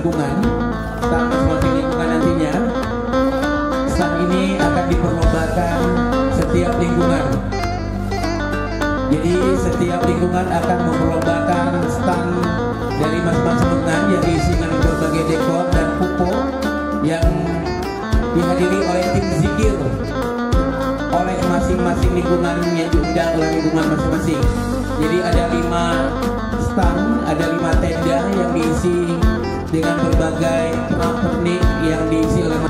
lingkungan, stand masing-masing lingkungan nantinya. Stand ini akan diperlombakan setiap lingkungan. Jadi setiap lingkungan akan memperlombakan stand dari masing-masing lingkungan yang diisi dengan berbagai dekor dan pupuk yang dihadiri oleh tim zikir oleh masing-masing lingkungan yang diundang oleh lingkungan masing-masing. Jadi ada 5 stand, ada 5 tenda yang diisi dengan berbagai pernak-pernik yang diisi oleh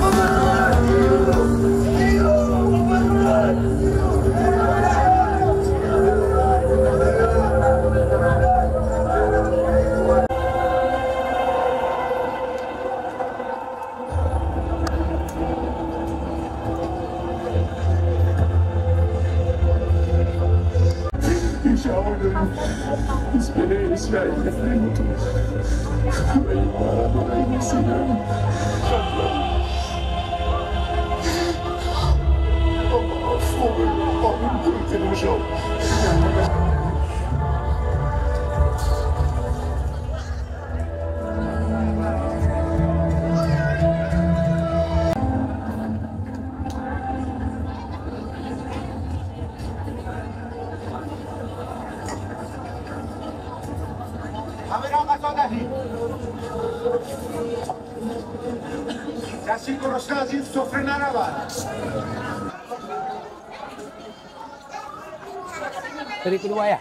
dari kedua ya.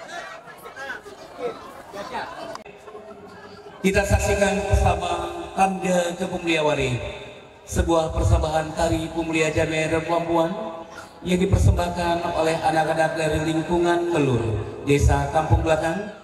Kita saksikan bersama Tanda Kepemuliawari, sebuah persembahan tari pemulia Jamia dan Puan yang dipersembahkan oleh anak-anak dari lingkungan Melur, Desa Kampung Belakang.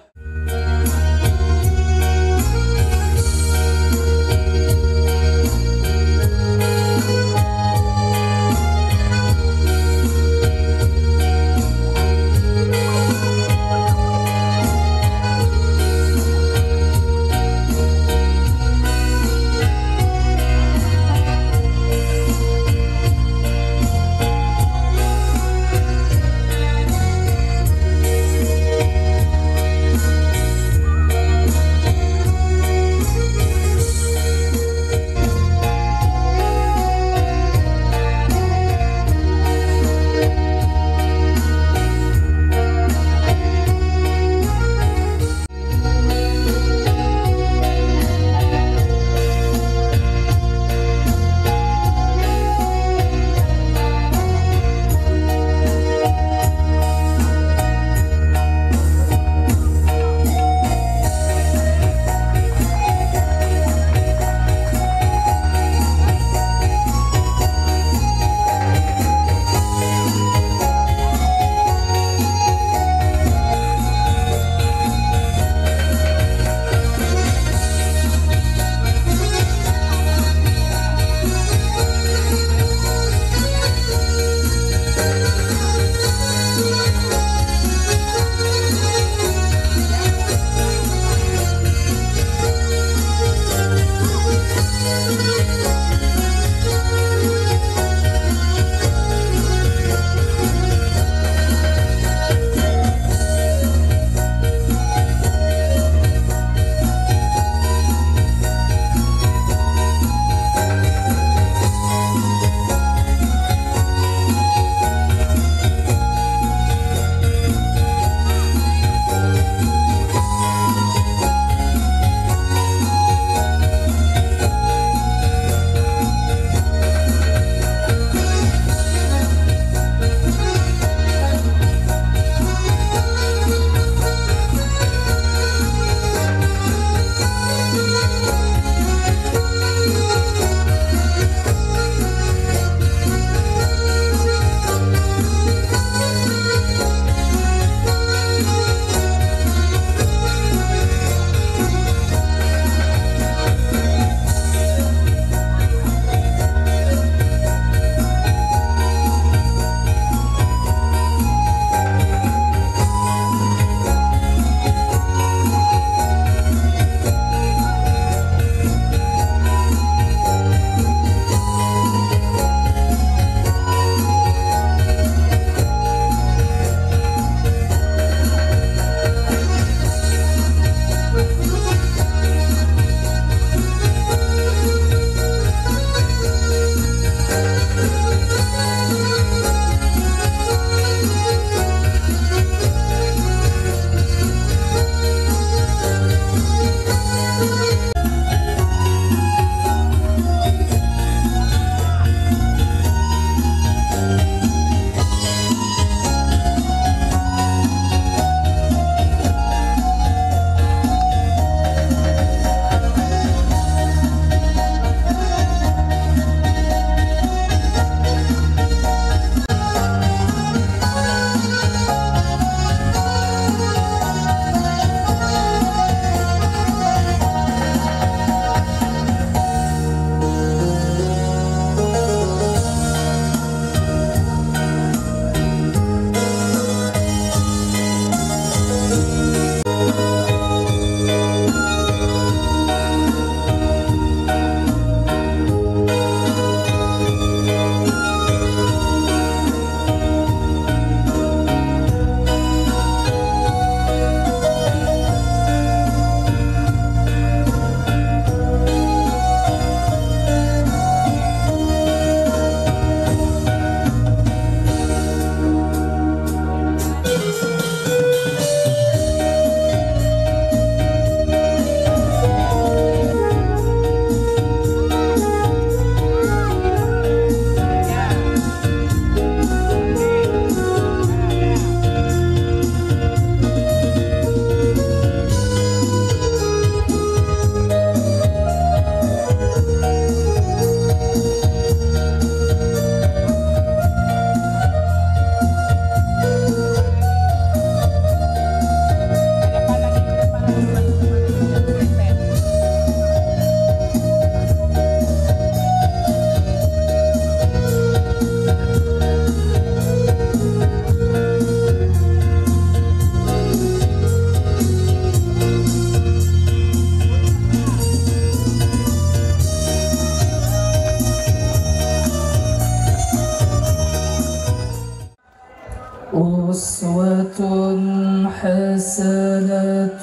حسنة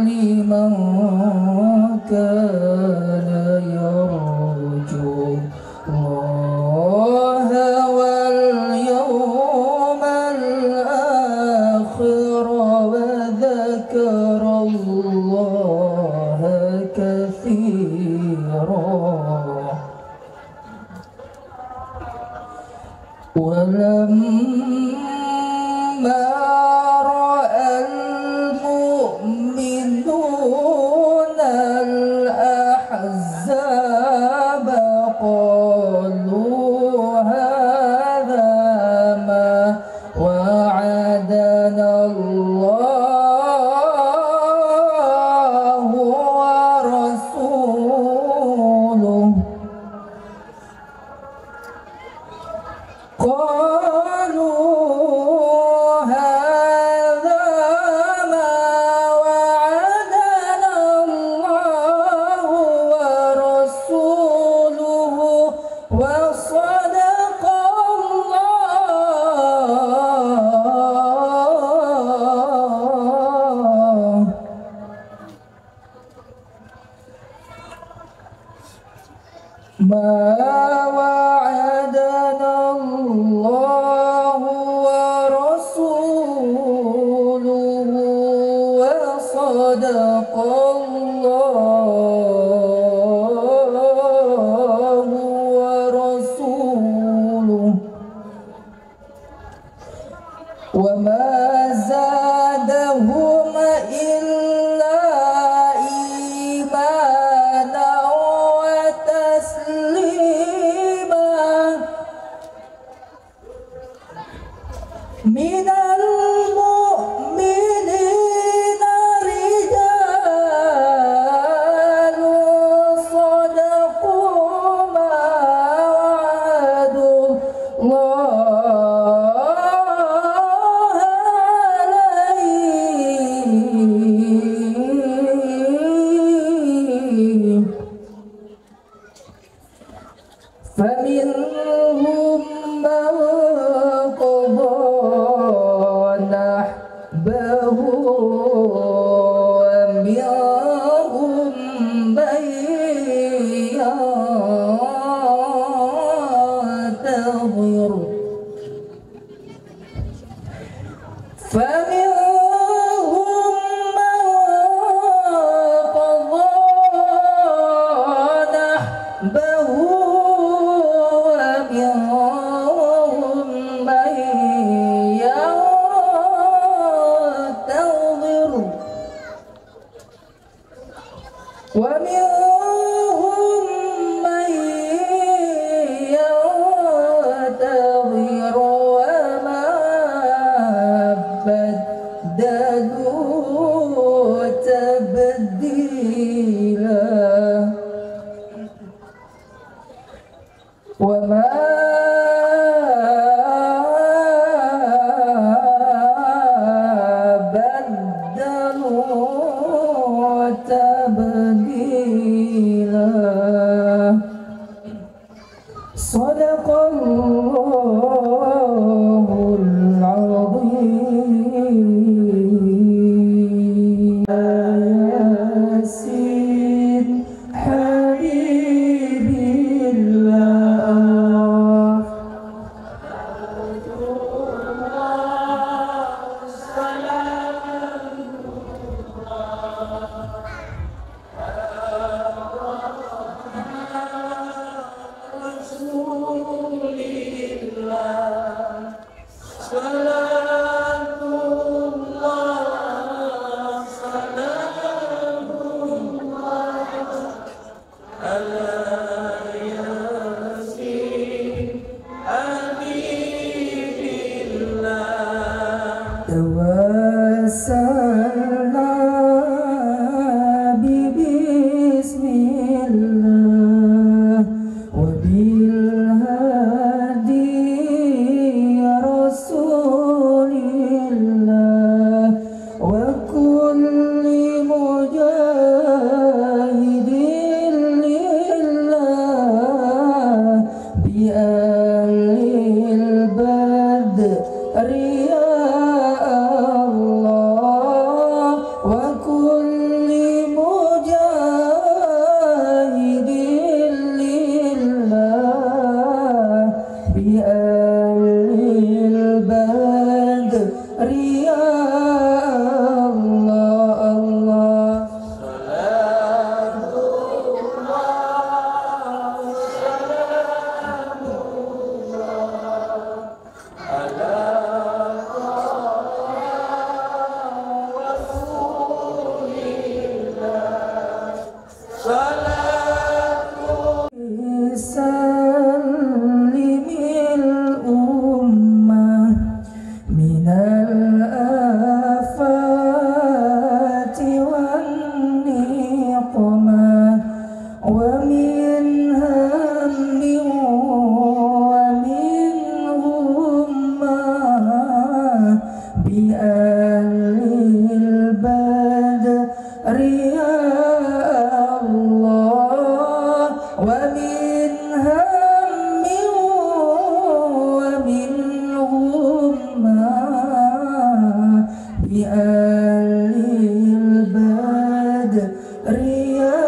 لمن كان يرجو الله واليوم الآخر وذكر الله كثيرا ولما رأى المؤمنون الأحزاب قالوا هذا ما وعدنا الله ورسوله وصدق الله ما وعدنا الله ورسوله وصدق الله ورسوله وما زادهم إلا إيمانا وتسليما من المؤمنين رجال صدقوا ما وعدوا الله عليه فمنهم من قضى نحبه ومنهم من ينتظر فمنهم من قضى نحبه ومنهم من ينتظر ومنهم من ينتظر وما بدلوا تبديلا وما بدلوا تبديلا صدق الله العظيم ياسين حبيبي الله رسول ومن هم ومن غمة بآل البدر يا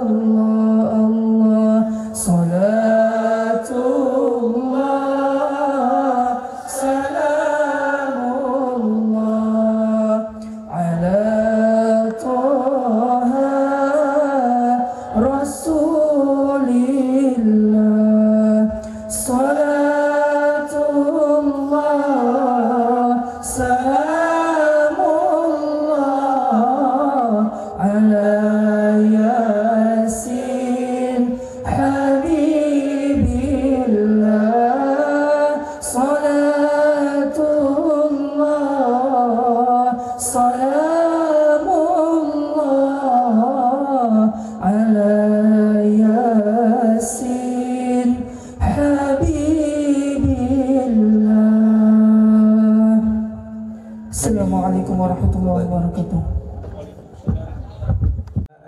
الله الله صلاة الله سلام الله على طه رسول الله صلاة الله سلام الله على ياسين حبيب الله صلاة الله سلام الله على ياسين حبيب الله. السلام عليكم ورحمة الله وبركاته.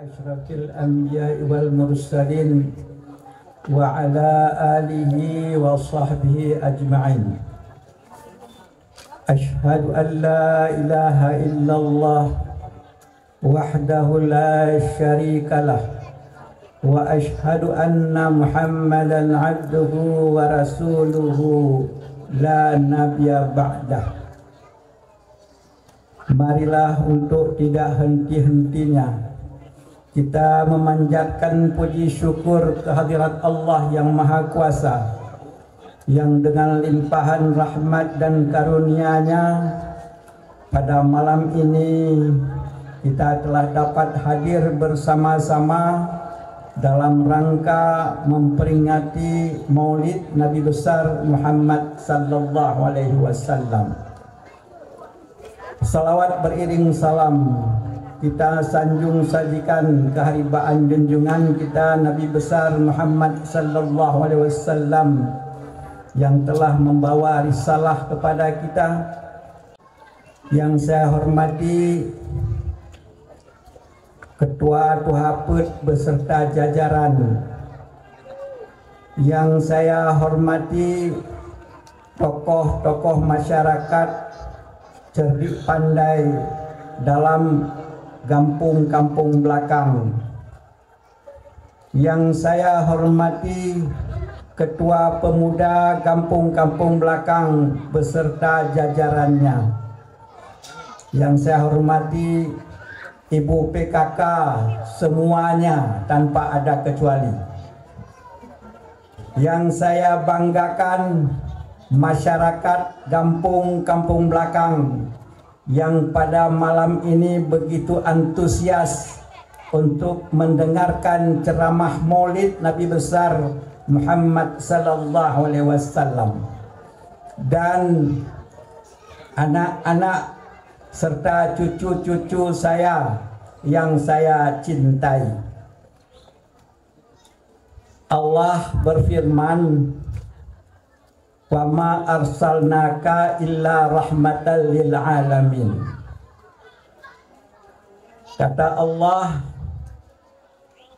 Asyrafil anbiya'i wal mursalin wa ala alihi wa sahbihi ajma'in. Ashhadu an la ilaha illallah wahdahu la syarika lah wa ashhadu anna Muhammadan abduhu wa rasuluhu la nabiyya ba'dah. Marilah untuk tidak henti-hentinya kita memanjatkan puji syukur kehadirat Allah yang Maha Kuasa, yang dengan limpahan rahmat dan karunia-Nya pada malam ini kita telah dapat hadir bersama-sama dalam rangka memperingati Maulid Nabi besar Muhammad sallallahu alaihi wasallam. Salawat beriring salam kita sanjung sajikan keharibaan junjungan kita Nabi besar Muhammad sallallahu alaihi wasallam yang telah membawa risalah kepada kita. Yang saya hormati Ketua Tuhaput beserta jajaran, yang saya hormati tokoh-tokoh masyarakat cerdik pandai dalam kampung-kampung belakang, yang saya hormati Ketua Pemuda kampung-kampung belakang beserta jajarannya, yang saya hormati Ibu PKK semuanya tanpa ada kecuali, yang saya banggakan masyarakat kampung-kampung belakang yang pada malam ini begitu antusias untuk mendengarkan ceramah Maulid Nabi besar Muhammad sallallahu alaihi wasallam, dan anak-anak serta cucu-cucu saya yang saya cintai. Allah berfirman, wa ma arsalnaka illa rahmatan lil alamin. Kata Allah,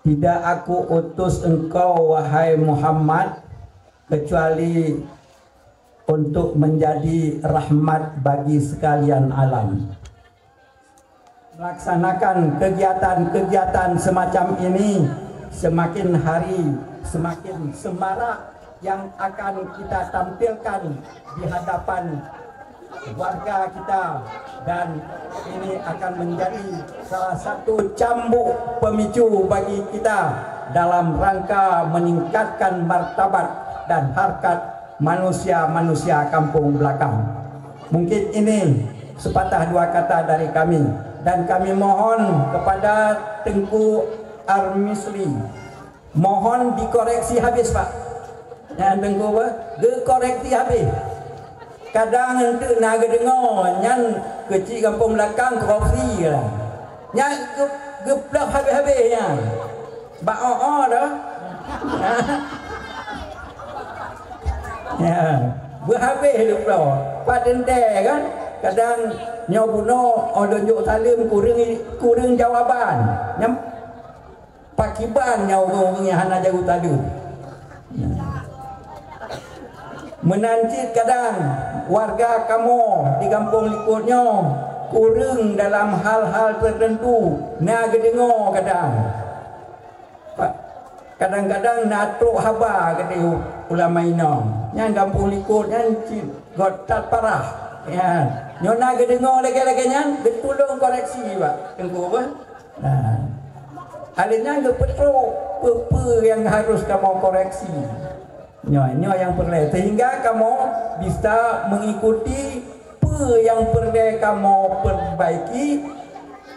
tidak aku utus engkau wahai Muhammad kecuali untuk menjadi rahmat bagi sekalian alam. Melaksanakan kegiatan-kegiatan semacam ini semakin hari semakin semarak yang akan kita tampilkan di hadapan warga kita, dan ini akan menjadi salah satu cambuk pemicu bagi kita dalam rangka meningkatkan martabat dan harkat manusia-manusia kampung belakang. Mungkin ini sepatah dua kata dari kami, dan kami mohon kepada Tengku Armisli, mohon dikoreksi habis Pak. Yang Tengku apa? Dikoreksi habis. Kadang ente naga dengar nyan kecil kampung belakang korupsi lah. Nyan geplak habis-habisnya. Ba-oh dah. Ya, berhabis geplak. Pak dende kan kadang nyobuno odonjuk salim kurang jawaban. Nyam pakibannya orang-orang yang hana jauh tadi. Menanti kadang warga kamu di kampung likutnya kurang dalam hal-hal tertentu. Nak dengar kadang-kadang natruk haba kata ulama ina. Yang kampung likut yang gotat parah. Ya, nyona dengar lagi-lagi yang betulung koreksi pak. Tengku apa? Nah. Adanya betul apa yang harus kamu koreksi. Nyo yang perlu sehingga kamu bisa mengikuti apa yang perlu kamu perbaiki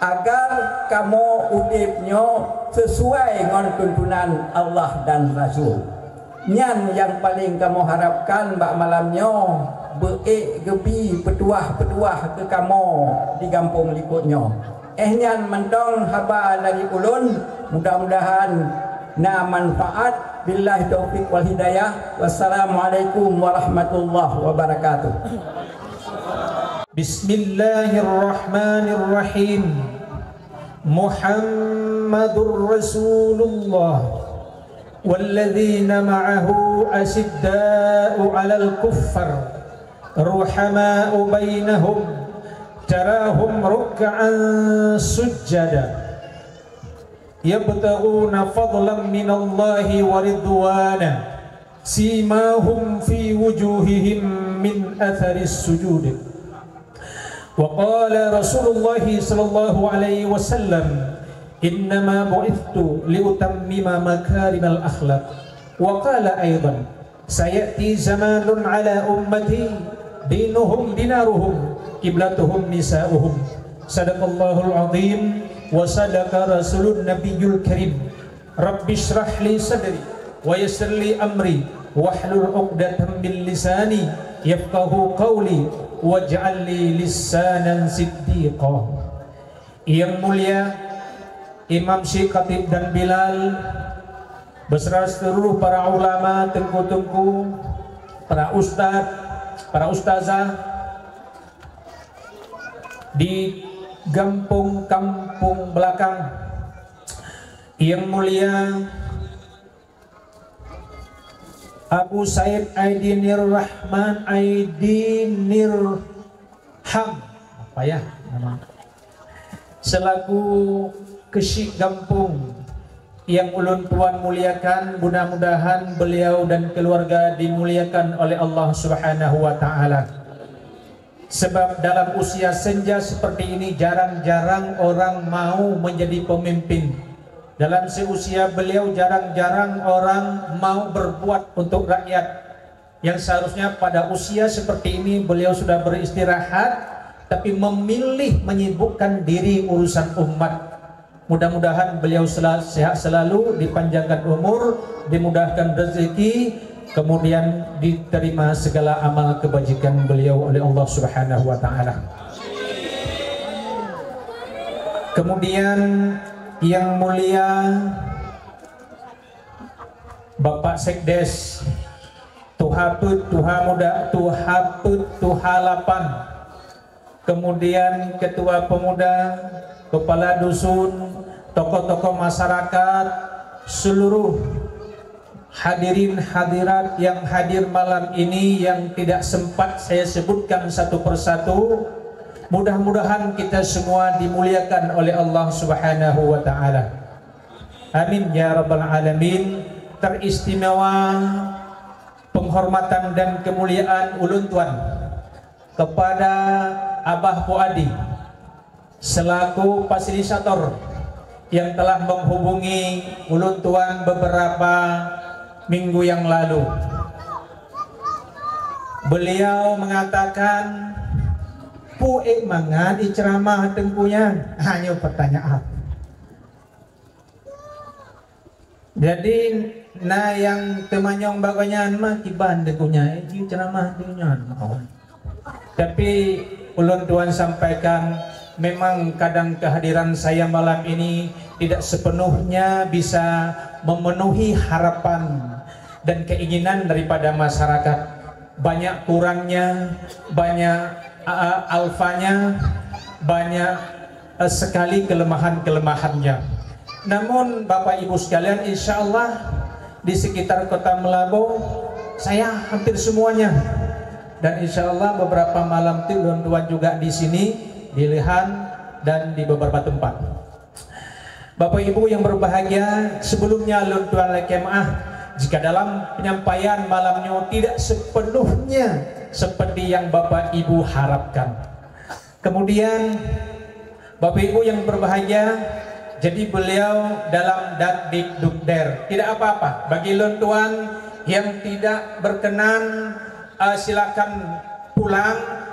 agar kamu udipnya sesuai dengan tuntunan Allah dan Rasul. Nyan yang paling kamu harapkan bak malamnya beek gebi petuah-petuah ke kamu di kampung likutnya. Nyan mentong haba dari ulun, mudah-mudahan na manfaat. Billahi taufiq wal hidayah. Wassalamualaikum warahmatullahi wabarakatuh. Bismillahirrahmanirrahim. Muhammadur Rasulullah walladzina ma'ahu asyidda'u 'alal kuffar ruhama'u bainahum tarahum ruk'an sujjada yabtaghuna fadlan minallahi wa ridwana simahum fi wujuhihim min atharis sujud. Wa qala Rasulullah sallallahu alaihi wasallam innama bu'ithtu liutammima makarimal akhlaq. Wa qala aidan sayati zamanun ala ummati dinuhum dinaruhum qiblatuhum nisa'uhum. Sadaqallahul azim wa sadaqa rasulun nabiyul karim. Rabbi shrah li sadri wa yassir li amri wahlul 'uqdatam min lisani yafqahu qawli waj'al li lisanan siddiqa. Yang mulia Imam Syekh Khatib dan Bilal beserta seluruh para ulama, tengku-tengku, para ustaz, para ustazah di kampung belakang. Yang mulia Abu Said Aidinir Rahman Aidinir Ham, apa ya nama, selaku kesyik kampung yang ulun tuan muliakan, mudah-mudahan beliau dan keluarga dimuliakan oleh Allah Subhanahu wa taala. Sebab dalam usia senja seperti ini jarang-jarang orang mau menjadi pemimpin. Dalam seusia beliau jarang-jarang orang mau berbuat untuk rakyat. Yang seharusnya pada usia seperti ini beliau sudah beristirahat, tapi memilih menyibukkan diri urusan umat. Mudah-mudahan beliau sehat selalu, dipanjangkan umur, dimudahkan rezeki, kemudian diterima segala amal kebajikan beliau oleh Allah Subhanahu wa taala. Kemudian yang mulia Bapak Sekdes Tuhaput Tuhamuda Tuhaput Tuhalapan, kemudian Ketua Pemuda, Kepala Dusun, tokoh-tokoh masyarakat, seluruh hadirin hadirat yang hadir malam ini yang tidak sempat saya sebutkan satu persatu. Mudah-mudahan kita semua dimuliakan oleh Allah Subhanahu wa taala. Amin ya rabbal alamin. Teristimewa penghormatan dan kemuliaan ulun tuan kepada Abah Puadi selaku fasilitator yang telah menghubungi ulun tuan beberapa minggu yang lalu. Beliau mengatakan puek mangan ceramah tengkunya hanya pertanyaan. Jadi nah yang temanyong baganyan mah kiban tengkunya ceramah tengkunya. Tapi ulun tuan sampaikan memang kadang kehadiran saya malam ini tidak sepenuhnya bisa memenuhi harapan dan keinginan daripada masyarakat. Banyak kurangnya, banyak alfanya, banyak sekali kelemahan-kelemahannya. Namun Bapak Ibu sekalian, insya Allah di sekitar kota Melabu saya hampir semuanya, dan insya Allah beberapa malam tuan juga di sini, di Lehan dan di beberapa tempat. Bapak Ibu yang berbahagia, sebelumnya tuan lekemaah, jika dalam penyampaian malamnya tidak sepenuhnya seperti yang Bapak Ibu harapkan, kemudian Bapak Ibu yang berbahagia, jadi beliau dalam dakdik dukder, tidak apa-apa bagi tuan yang tidak berkenan, silakan pulang.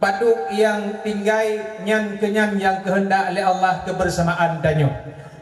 Paduk yang tinggai nyan kenyan yang kehendak oleh Allah kebersamaan danyo,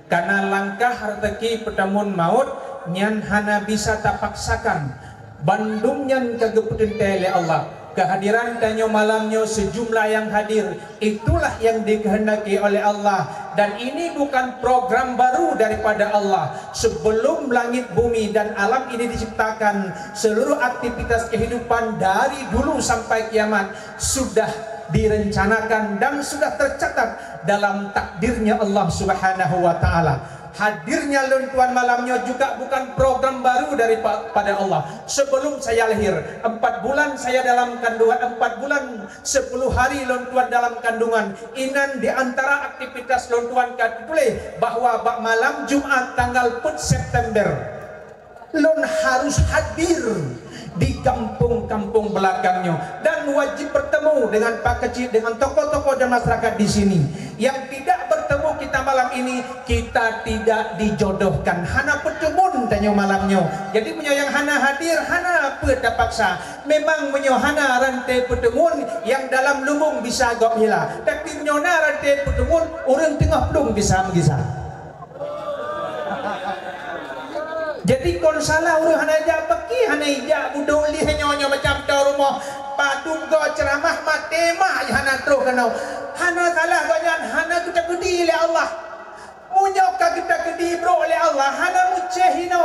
karena langkah rezeki pertemuan maut nyan hana bisa tak paksakan. Bandung nyan kageputin oleh Allah, kehadiran danyo malamnya sejumlah yang hadir, itulah yang dikehendaki oleh Allah. Dan ini bukan program baru daripada Allah. Sebelum langit bumi dan alam ini diciptakan, seluruh aktivitas kehidupan dari dulu sampai kiamat sudah direncanakan dan sudah tercatat dalam takdirnya Allah Subhanahu wa taala. Hadirnya tuan malamnya juga bukan program baru daripada Allah. Sebelum saya lahir 4 bulan saya dalam kandungan, 4 bulan 10 hari tuan dalam kandungan. Inan di antara aktivitas tuan katuleh bahwa malam Jumat tanggal 4 September harus hadir di kampung-kampung belakangnya dan wajib bertemu dengan Pak Kecil, dengan tokoh-tokoh dan masyarakat di sini. Yang tidak bertemu kita malam ini, kita tidak dijodohkan. Hana pertemuan tanya malamnya. Jadi punya yang hana hadir, hana apa tak paksa. Memang punya hana rantai pertemuan yang dalam lumbung bisa gop hila. Tapi punya rantai pertemuan orang tengah belum bisa mengisah. Jadi kon salah urus hana jak pergi, hana ijak buduk li hanyonya macam tau rumah paduga ceramah matema hana terus kenau. Hana salah banyak, hana kita gedi oleh Allah. Munyokah kita gedi bro oleh Allah, hana mucehino.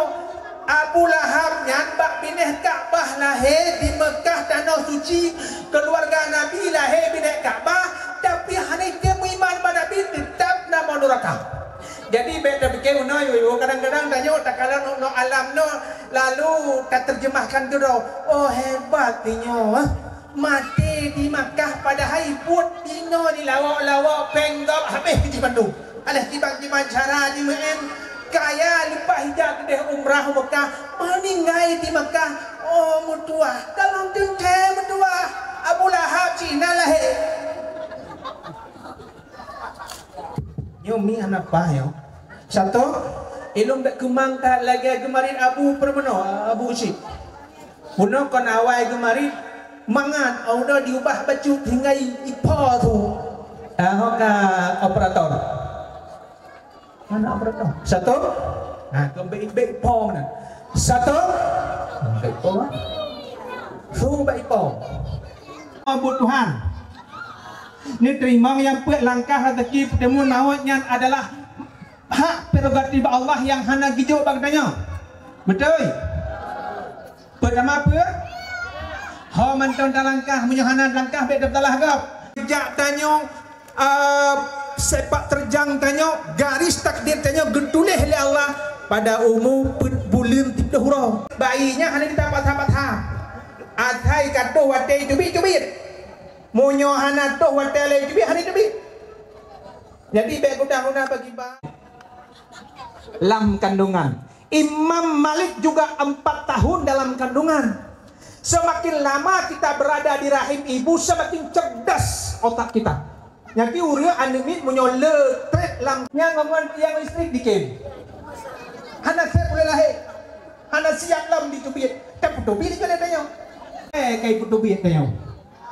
Abu Lahab nyanbak bineh Ka'bah lahir di Mekah tanah suci, keluarga Nabi lahir bineh Ka'bah, tapi hana dia beriman pada Nabi tetap nama neraka. Jadi beda pikir kadang-kadang tanya tak kala no alam no, lalu tak terjemahkan tu dah. Oh hebatnya mati di Makkah pada hari put dino di lawak-lawak penggap habis di Bandung. Alah tiba-tiba cara di MEN kaya lepas hijab kedeh umrah Makkah meninggal di Makkah. Oh mutua dalam tengkai mutua Abu Lahab Cina lahir. Yo mi anak apa yo? Satu, ilum tak kemang tak lagi kemarin Abu Permeno, Abu Usyid. Puno kon awal kemarin mangan, udah diubah baju hingga ipo tu. Hoka operator. Mana operator? Satu, nah kembali pong na. Satu, baik pong. Su baik pong. Abu Tuhan. Ini terima yang buat langkah rezeki pertemuan mautnya adalah hak prerogatif Allah yang hana gijuk bagdanya. Betul? Pertama apa? Ho mantau langkah menyahana langkah beda dalah gap. Jak tanya sepak terjang tanya garis takdir tanya getulih oleh Allah pada umur bulan 3 huruf. Bayinya hana kita patah-patah. Athai katuh watai cubit-cubit. Munyo hana toh watele jubi hari jubi. Jadi baik udah bagi bang lam kandungan. Imam Malik juga 4 tahun dalam kandungan. Semakin lama kita berada di rahim ibu, semakin cerdas otak kita. Nyaki uria anemit munyo le trek lam yang ngomong yang listrik dikem. Hana saya boleh lahir. Hana siap lam dicubit. Tak putubi ni kan tanya. Kai putubi tanya.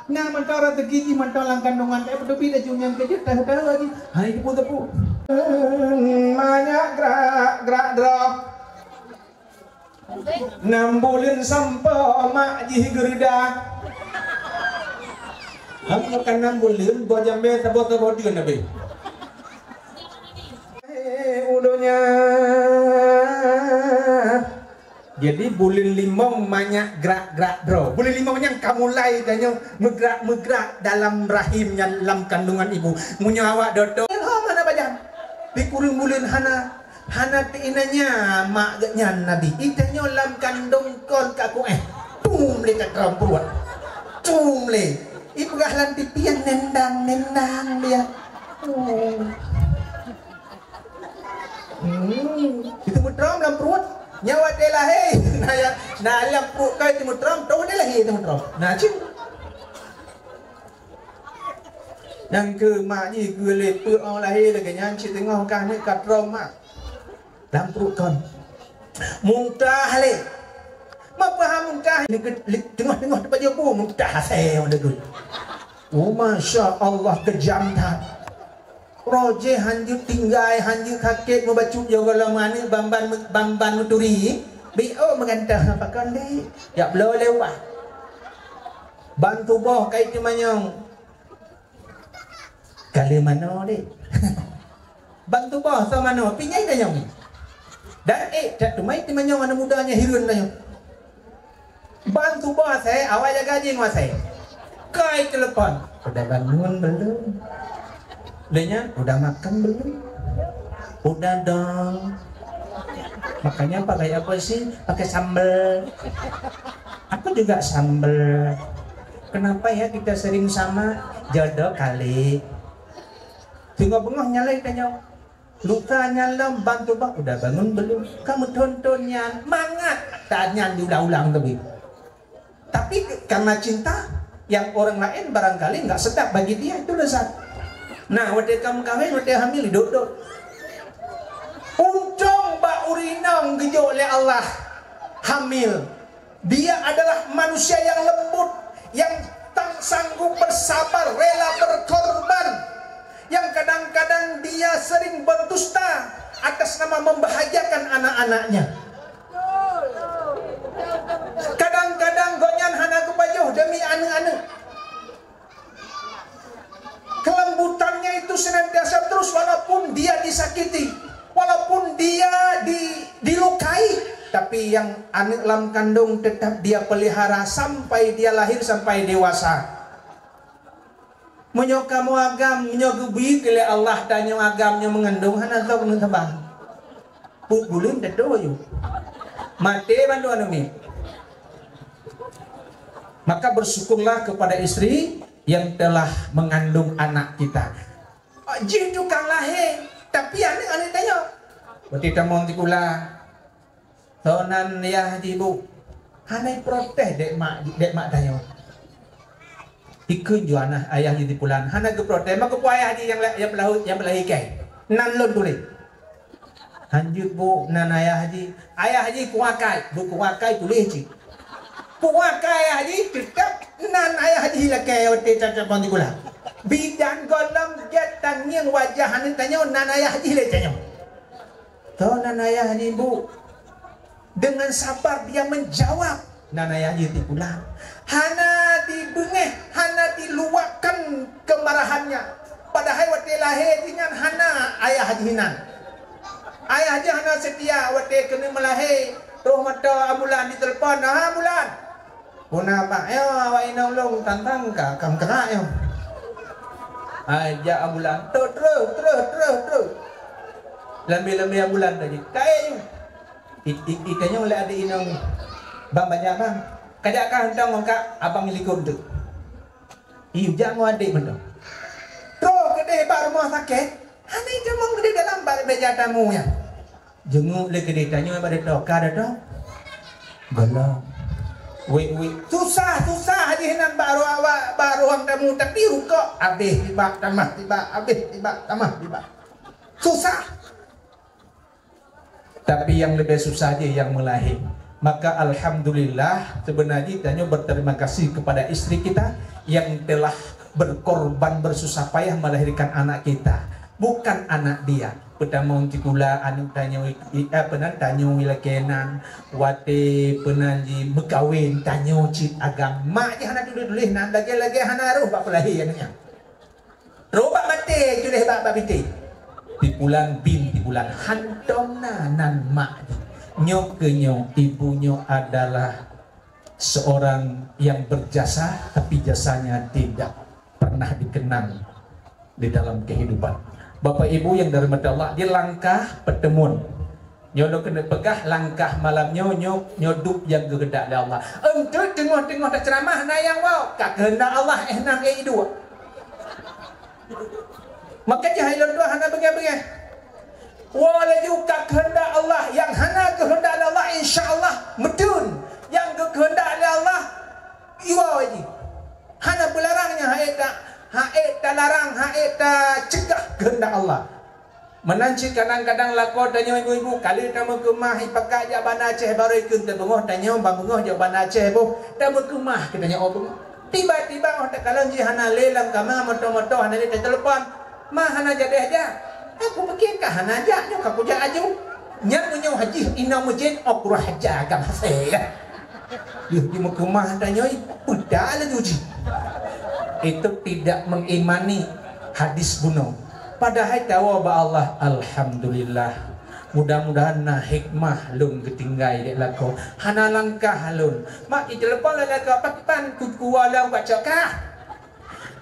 Nah mantau rezeki di mantau lang kandungan kayak betul beda junyang kejut tahu lagi hari itu tepu banyak gerak drop 6 bulan sampai mak jih gerda aku makan 6 bulan gua jambe tabo dia nabi udonya. Jadi bulan limong banyak gerak draw. Bulan limong yang kamu mulai tanya megrak dalam rahimnya dalam kandungan ibu. Munyo awak dodo. Mana bajan? Dikuring bulan hana teinanya mak gaknya nabi itanya lam kandung kon kaku tum le kat dalam perut tum le ibu gahlan tipian nendang dia itu mutram dalam perut nyawa dia lahir nah dalam perut kau itu mutram tahu dia lahir itu mutram nah cing yang ke mak ni ke lepur orang lahir lagi nyanci tengah kan ni kat rom mak dalam perut kon muntah le mak faham muntah ni tengah-tengah depan dia pun muntah saya orang tu oh masya Allah kejam tak Roje hanju tinggai hanju kakek membacu jaga lamani bamban muturi bio mengantah apa kan deh ya belum lewat bantu boh kait manyong kali mana deh bantu boh sama mana pinyai danyong dan tak tumai manyong mana mudanya hirun danyong bantu boh saya awal jaga jing saya kait telepon udah bangun belum Lenya, udah makan belum? Udah dong. Makanya pakai apa sih? Pakai sambal. Aku juga sambal. Kenapa ya kita sering sama? Jodoh kali. Tengok bengah nyala tanya. Luka nyala bantu bang. Udah bangun belum? Kamu tontonnya mangat. Tanya diulang-ulang tapi. Tapi karena cinta yang orang lain barangkali nggak sedap bagi dia itu lezat. Nah, waktu kamu kawin, waktu hamil duduk. Uncong ba urinong gejo oleh Allah hamil. Dia adalah manusia yang lembut, yang tak sanggup bersabar, rela berkorban. Yang kadang-kadang dia sering berdusta atas nama membahagiakan anak-anaknya. Kadang-kadang gonyan hana kebajuh demi anak-anak. Kelembutannya itu senantiasa terus walaupun dia disakiti, walaupun dia dilukai, tapi yang anak lam kandung tetap dia pelihara sampai dia lahir sampai dewasa. Menyokamu agam, menyogubi oleh Allah dan yang agamnya mengandung hana tahu kena tambah. Put bulim dedo yo. Mati bantu anumi. Maka bersyukurlah kepada istri yang telah mengandung anak kita. Jin tukang lahir, tapi anak tanya. Waktu kita mau tikula, tonan ya ibu, hanai protes dek mak tanya. Ikut jo anak ayah jadi pulang, hanai ke protes, mak kepu ayah yang melahirkan. Nan lon tulis. Hanjut bu, nan ayah haji kuakai, bu kuakai tulis cik. Kuakai haji tetap nan ayah haji lakai waktu cacat pun dikula. Bidan kolam jatang yang wajah hanin tanya nan ayah haji le tanya. Tahu nan ayah haji bu dengan sabar dia menjawab nan ayah haji dikula. Hana dibengeh, hana diluapkan kemarahannya. Padahal waktu lahir dengan hana ayah haji nan. Ayah haji hana setia waktu kena melahir. Roh mata ambulan ditelepon, ambulan. Puna pak, yo awak ina ulung tantang ka kam kerak yo. Ajak ambulan, terus. Lambi ambulan tadi. Kai. Itanya oleh adik inang. Bang banyak bang. Kadang kan hentang ngangkat abang milikum tu. Iu jangan adik benda. Terus kedai pak rumah sakit. Hani demong gede dalam beja tamu ya. Jenguk le kedai tanya pada dokar dah. Galau. Wait, susah haji hinan baru orang tamu tapi ruko habis tiba tamah susah. Tapi yang lebih susah aja yang melahir. Maka alhamdulillah sebenarnya kita berterima kasih kepada istri kita yang telah berkorban bersusah payah melahirkan anak kita, bukan anak dia. Pertama cikula anu tanya tanya wilakenan wate penanji berkawin tanya cip agam mak je hana dulu nan lagi hana roh bak pelahir anaknya roh bak mati tulih bak binti di bulan bim di bulan hantona nan mak nyok ke nyok ibunya adalah seorang yang berjasa tapi jasanya tidak pernah dikenang di dalam kehidupan. Bapak Ibu yang dari mata Allah, dia langkah pertemuan. Nyono kena pegah langkah malam nyodup yang kehendak Allah. Untuk tengah-tengah tak ceramah na yang wow, kak kehendak Allah nang dua. Maka jahilun dua hana bagi-bagi. Wala juga kehendak Allah yang hana kehendak Allah insya-Allah medun. Yang kehendak Allah iwa waji. Hana belarangnya haid larang haid cegah kehendak Allah. Menanci kadang-kadang lakon tanya ibu-ibu kali tamu kemah ipakai jaban Aceh baru ikut tengok tanya bangungah jaban Aceh bu tamu kemah katanya oh tiba-tiba oh tak kalang ji hana lelang kama moto-moto hana le telepon mah hana jadi aja aku pikir kah hana aja nyo aku ja aju nyat nyo haji ina mujin okro haja kam saya di kemah tanya udah lah uji itu tidak mengimani hadis gunung. Padahal tahu Allah alhamdulillah mudah-mudahan na hikmah lun ketinggai dek lako hana langkah lun mak itelepon la lako pakipan kuala baca kah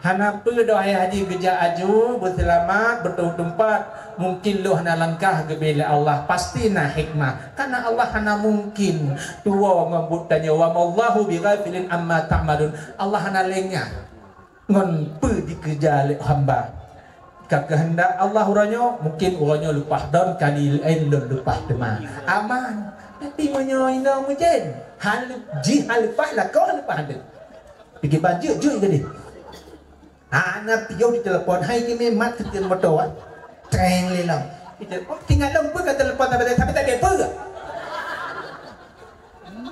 hana pe doa haji geja aju berselamat bertemu tempat mungkin lu hana langkah ke bila Allah pasti na hikmah karena Allah hana mungkin tua ngambut tanya wa mallahu bighafilin amma ta'malun Allah hana lengah ngon pe dikerja oleh hamba kehendak Allah uranya mungkin uranya lupa dan kali lain lupa tema aman tapi menyo ina mungkin hal lepas lah kau lepas ada pergi baju je jadi anak piau di telefon hai ni mat ke motor treng lelang kita tinggal lupa ke telefon tapi tak ada apa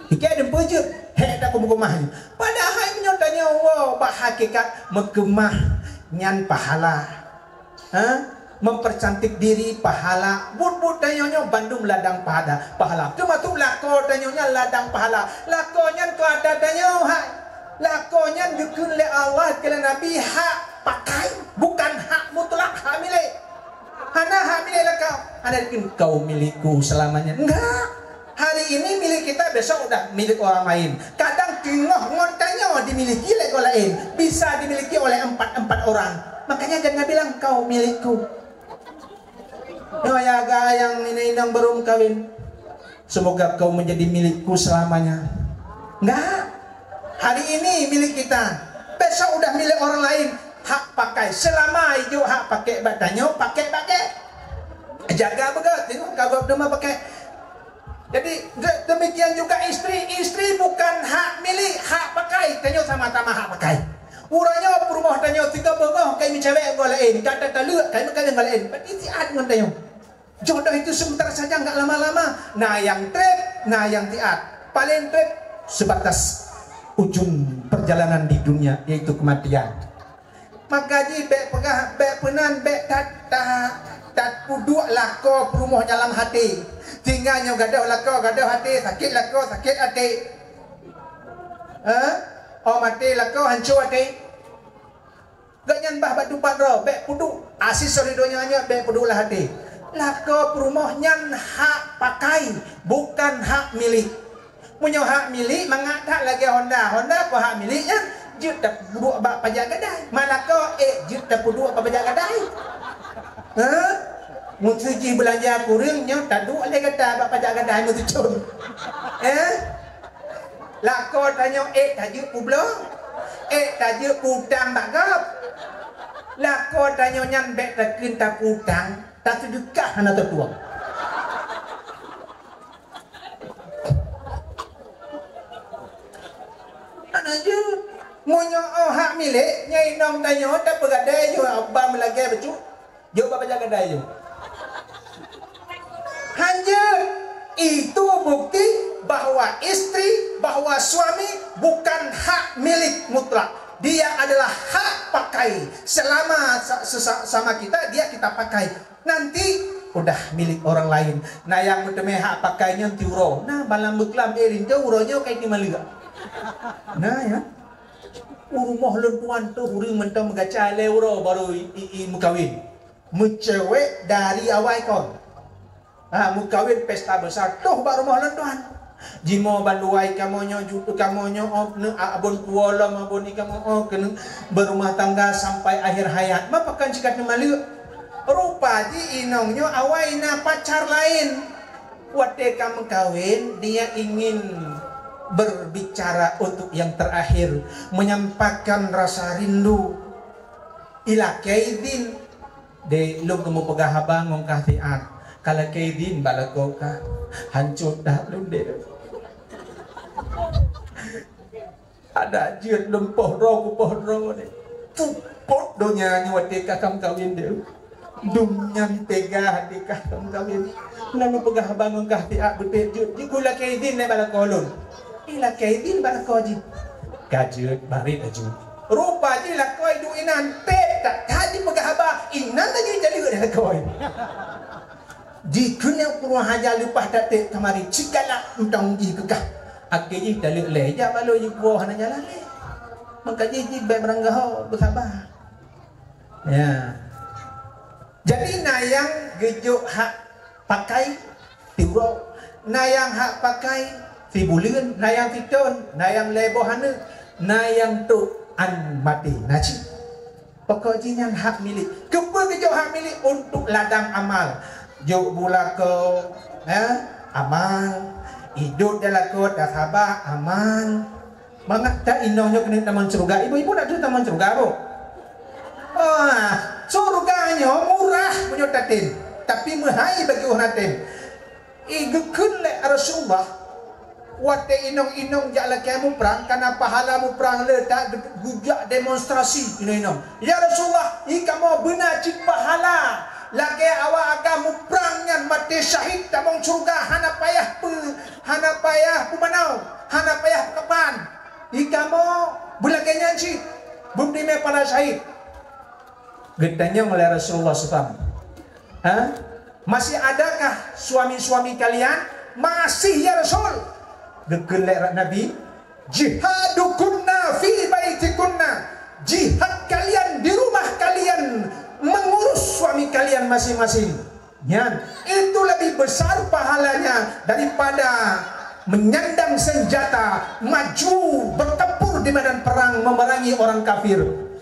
ke ada apa je hek tak kumah padahal menyo tanya wow bah hakikat mekemah nyan pahala mempercantik diri pahala but-but tanyonyo Bandung ladang pahala cuma tu lako tanyonyo ladang pahala lakonya tu ada tanyo hak lakonya dikun le Allah kala Nabi hak pakai bukan hak mutlak hak milik hana hak milik lakau ada dikun kau milikku selamanya enggak hari ini milik kita besok udah milik orang lain kadang tengah ngontanyo dimiliki oleh orang lain bisa dimiliki oleh empat orang makanya jangan bilang kau milikku. Yaga yang ini yang belum kawin, semoga kau menjadi milikku selamanya. Enggak. Hari ini milik kita, besok udah milik orang lain. Hak pakai selama itu hak pakai batanyo pakai. Jaga begat, tengok kagak cuma pakai. Jadi demikian juga istri bukan hak milik, hak pakai. Tanya sama-sama hak pakai. Uranya rumah tanya tiga bengah kayak cewek gua lain, kata taluk kayak macam yang lain. Berarti tiat ngan tanya. Jodoh itu sebentar saja enggak lama-lama. Nah yang trip, nah yang tiat. Paling trip sebatas ujung perjalanan di dunia yaitu kematian. Maka di bek pegah, bek penan, bek tat puduk lako rumah dalam hati. Tinggalnya gaduh lako, gaduh hati, sakit lako, sakit hati. Oh mati lako hancur hati. Ganyan bah batu padro bek puduk asis soridonya hanya bek puduk lah hati. Lako perumahnya hak pakai bukan hak milik. Punya hak milik mengatak lagi Honda apa hak miliknya jut tak puduk bak pajak gadai. Malako jut tak puduk bak pajak gadai. Musuji belanja kuringnya tak duk lagi kata bak pajak gadai musucun. Lako tanya tajuk publo tajuk putang bagap lako tanya nyan bek takin tak putang tak sedekah hana tertuang aja monyo hak milik nyai nong tanya tak pegadai yo abang melagi becu yo bapa jaga dai yo hanya itu bukti bahwa istri, bahwa suami bukan hak milik mutlak. Dia adalah hak pakai. Selama sama kita, dia kita pakai. Nanti udah milik orang lain. Nah yang bertemu hak pakainya tiuro. Nah balam beklam erin ke uronya kayak gimana juga. Nah ya. Rumah lentuan tu uring mentang mengaca euro baru mukawin. Mencewek dari awal kon. Mukawin pesta besar. Tuh baru rumah lentuan. Jimo banduai kamonyo jutu kamonyo abon kuolam abon ikamu kena berumah tangga sampai akhir hayat. Mapakan cikat maliu. Rupa ji inongnya awaina pacar lain. Waktu kamu kawin, dia ingin berbicara untuk yang terakhir, menyampaikan rasa rindu. Ila kaidin de lu kamu pegah habang ngong kahtian. Kalau kaidin balakoka hancur dah lu de. Ada jiut lempoh roh ni. Tupot donya waktu kakam kawin dia. Dumnyam tegah di kakam kawin. Lalu pegah bangun kahtian bertejut. Jikulah kaidin ne balakolun. Ila kaidin balakoji. Kajut barit aju. Rupa je lah kau hidup inan pet tak tadi pegah abah inan tadi jadi dah kau. Jika nak kurang hajar lepas tak tek kemari cikalah utang ji kekah. Akhirnya dah le ja balu ji buah nak jalan le. Maka ji baik beranggah bersabar. Ya. Jadi nayang gejuk hak pakai tiuro, nayang hak pakai tibulian, nayang titon, nayang lebohana, nayang tu an mati naci. Pokoknya hak milik. Kepa ke hak milik untuk ladang amal. Jo bulako amal. Hidup dalam kot dah sabar amal. Mangat tak inongnya kena taman surga. Ibu-ibu nak tu taman surga bu. Oh, surganya murah punya tatin. Tapi mahal bagi orang tatin. Igekun le Rasulullah. Wate inong-inong jaklah kamu perang karena pahalamu perang letak gujak demonstrasi inong. Ya Rasulullah, ika mau benar cik pahala. Lagi awak agamu perang yang mati syahid tabung surga hana payah pumanau, hana payah kapan. Ika mau belakangnya cik bukti me para syahid. Getanya oleh Rasulullah SAW. Masih adakah suami-suami kalian? Masih ya Rasul. Gegelak Nabi, jihadukunna fi baitikunna, jihad kalian di rumah kalian mengurus suami kalian masing-masing. Ya, itu lebih besar pahalanya daripada menyandang senjata, maju bertempur di medan perang memerangi orang kafir.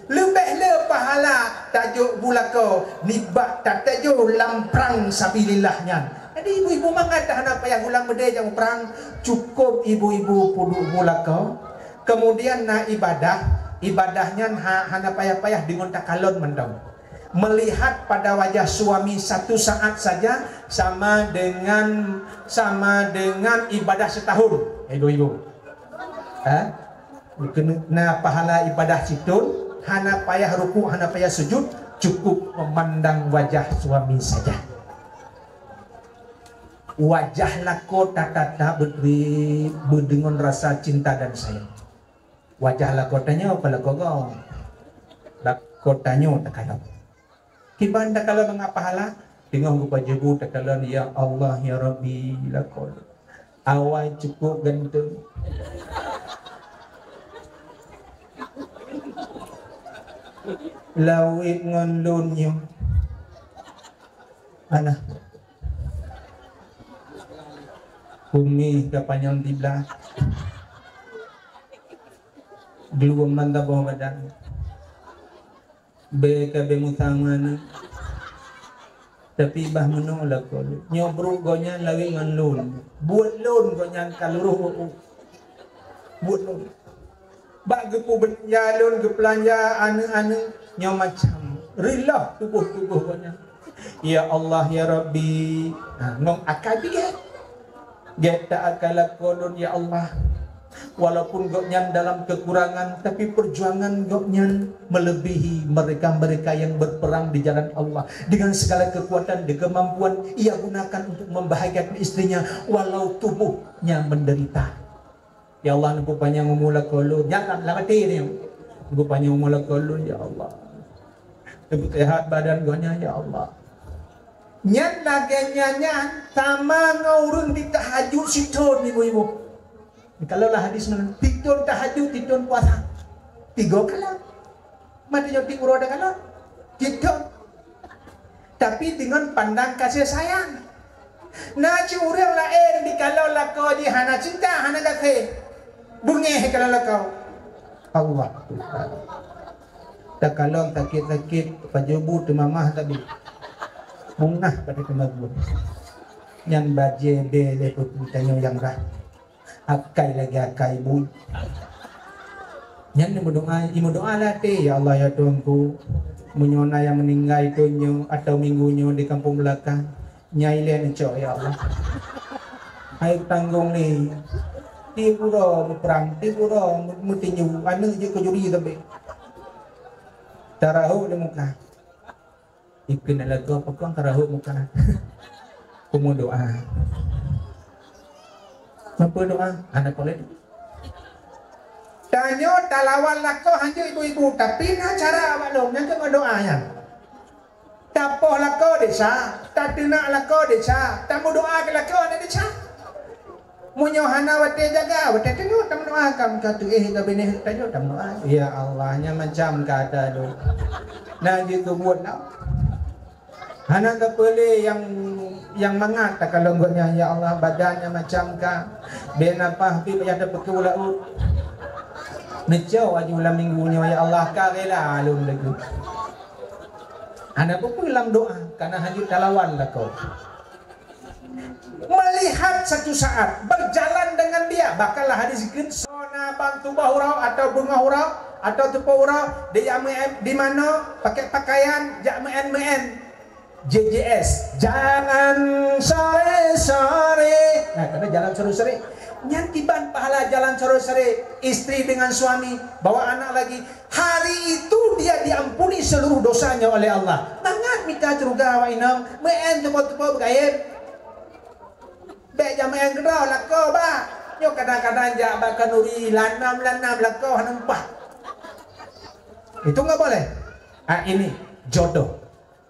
Lebih le pahala tajuk bulako nibat tajuk lamprang sabilillahnya. Jadi ibu-ibu mengatakan apa yang ulang beda yang perang cukup ibu-ibu puduk bulako. Kemudian na ibadahnya hana payah-payah dengan takalon mendong. Melihat pada wajah suami satu saat saja sama dengan ibadah setahun ibu-ibu. Nah pahala ibadah situ hana payah ruku, hana payah sujud, cukup memandang wajah suami saja. Wajah lako tata beri dengan rasa cinta dan sayang. Wajah lakotanya apa lakogong? Lakotanya takalon. Kiban takalon mengapa hala? Dengan rupa jebu takalon ya Allah ya Rabbi lakon. Awal cukup ganteng. Lawit ngondonnya. Mana? Bumi kapanyang diblah. Geluang manda bawah badan. BKB mutangan. Tapi bah menolak kau. Nyobruk gonya lagi ngan lun. Buat lun gonya kaluruh. Buat lun. Bak gepu berjalun ke pelanja ane-ane nyo macam rilah tubuh-tubuh gonya. Ya Allah ya Rabbi. Ngong akabi ya. Geta akala kolon ya Allah. Walaupun goknyan dalam kekurangan, tapi perjuangan goknyan melebihi mereka-mereka yang berperang di jalan Allah. Dengan segala kekuatan dan kemampuan ia gunakan untuk membahagiakan istrinya walau tubuhnya menderita. Ya Allah, nampu panjang umur kolon. Jangan lah mati ni. Nampu panjang umur kolon ya Allah. Nampu sehat badan goknya ya Allah. Nyan laganya nyan sama ngaurun di tahajud siton ibu-ibu. Kalau lah hadis mana tidur tahajud tidur puasa 3 kali. Mati jadi urut kalau tidur. Tapi dengan pandang kasih sayang. Nah curang lain di kalau lah kau di hana cinta hana kasih. Bunyi kalau lah kau. Allah Tuhan. Tak kalau sakit-sakit pajubu tu mamah tadi. mungah pada kemaguan yang baje bele putanya yang rah akai lagi akai bu yang imu doa lah ya Allah ya Tuhanku menyona yang meninggal itunya atau minggunya di kampung belakang nyai len cok ya Allah air tanggung ni di pura perang di pura mutinyu anu je kejuri tapi tarahu di muka ikin lagu apa kau tarahu muka kumu doa apa doa anak boleh tanyo talawan lako hanya ibu-ibu tapi na cara awak long yang kau doanya tapoh lako desa tatina lako desa tamu doa ke lako ada desa munyo hana wate jaga wate tengok tam doa kam katu ka bini tajo tam doa ya Allahnya macam kata do nah gitu buat nak hana ka pele yang mangat kalau ngotnya ya Allah badannya macam ka ben apa pi ya dapat ke ulaut necau aju ulam minggunya ya Allah ka rela alun lagi hana pun dalam doa karena hanya talawan lah kau melihat satu saat berjalan dengan dia bakallah hadis zikir sona bantu bahurau atau bunga hurau atau tupa hurau dia di mana pakai pakaian men JJS jangan sore-sore nah karena jalan sore-sore nyantiban pahala jalan sore-sore istri dengan suami bawa anak lagi hari itu dia diampuni seluruh dosanya oleh Allah mangat mika ceruga wa inam men tupa-tupa bergair Bek jamaah gerau lako ba. Yo kadang-kadang jak ba kanuri lanam lako hanempah. Itu enggak boleh. Ah ini jodoh.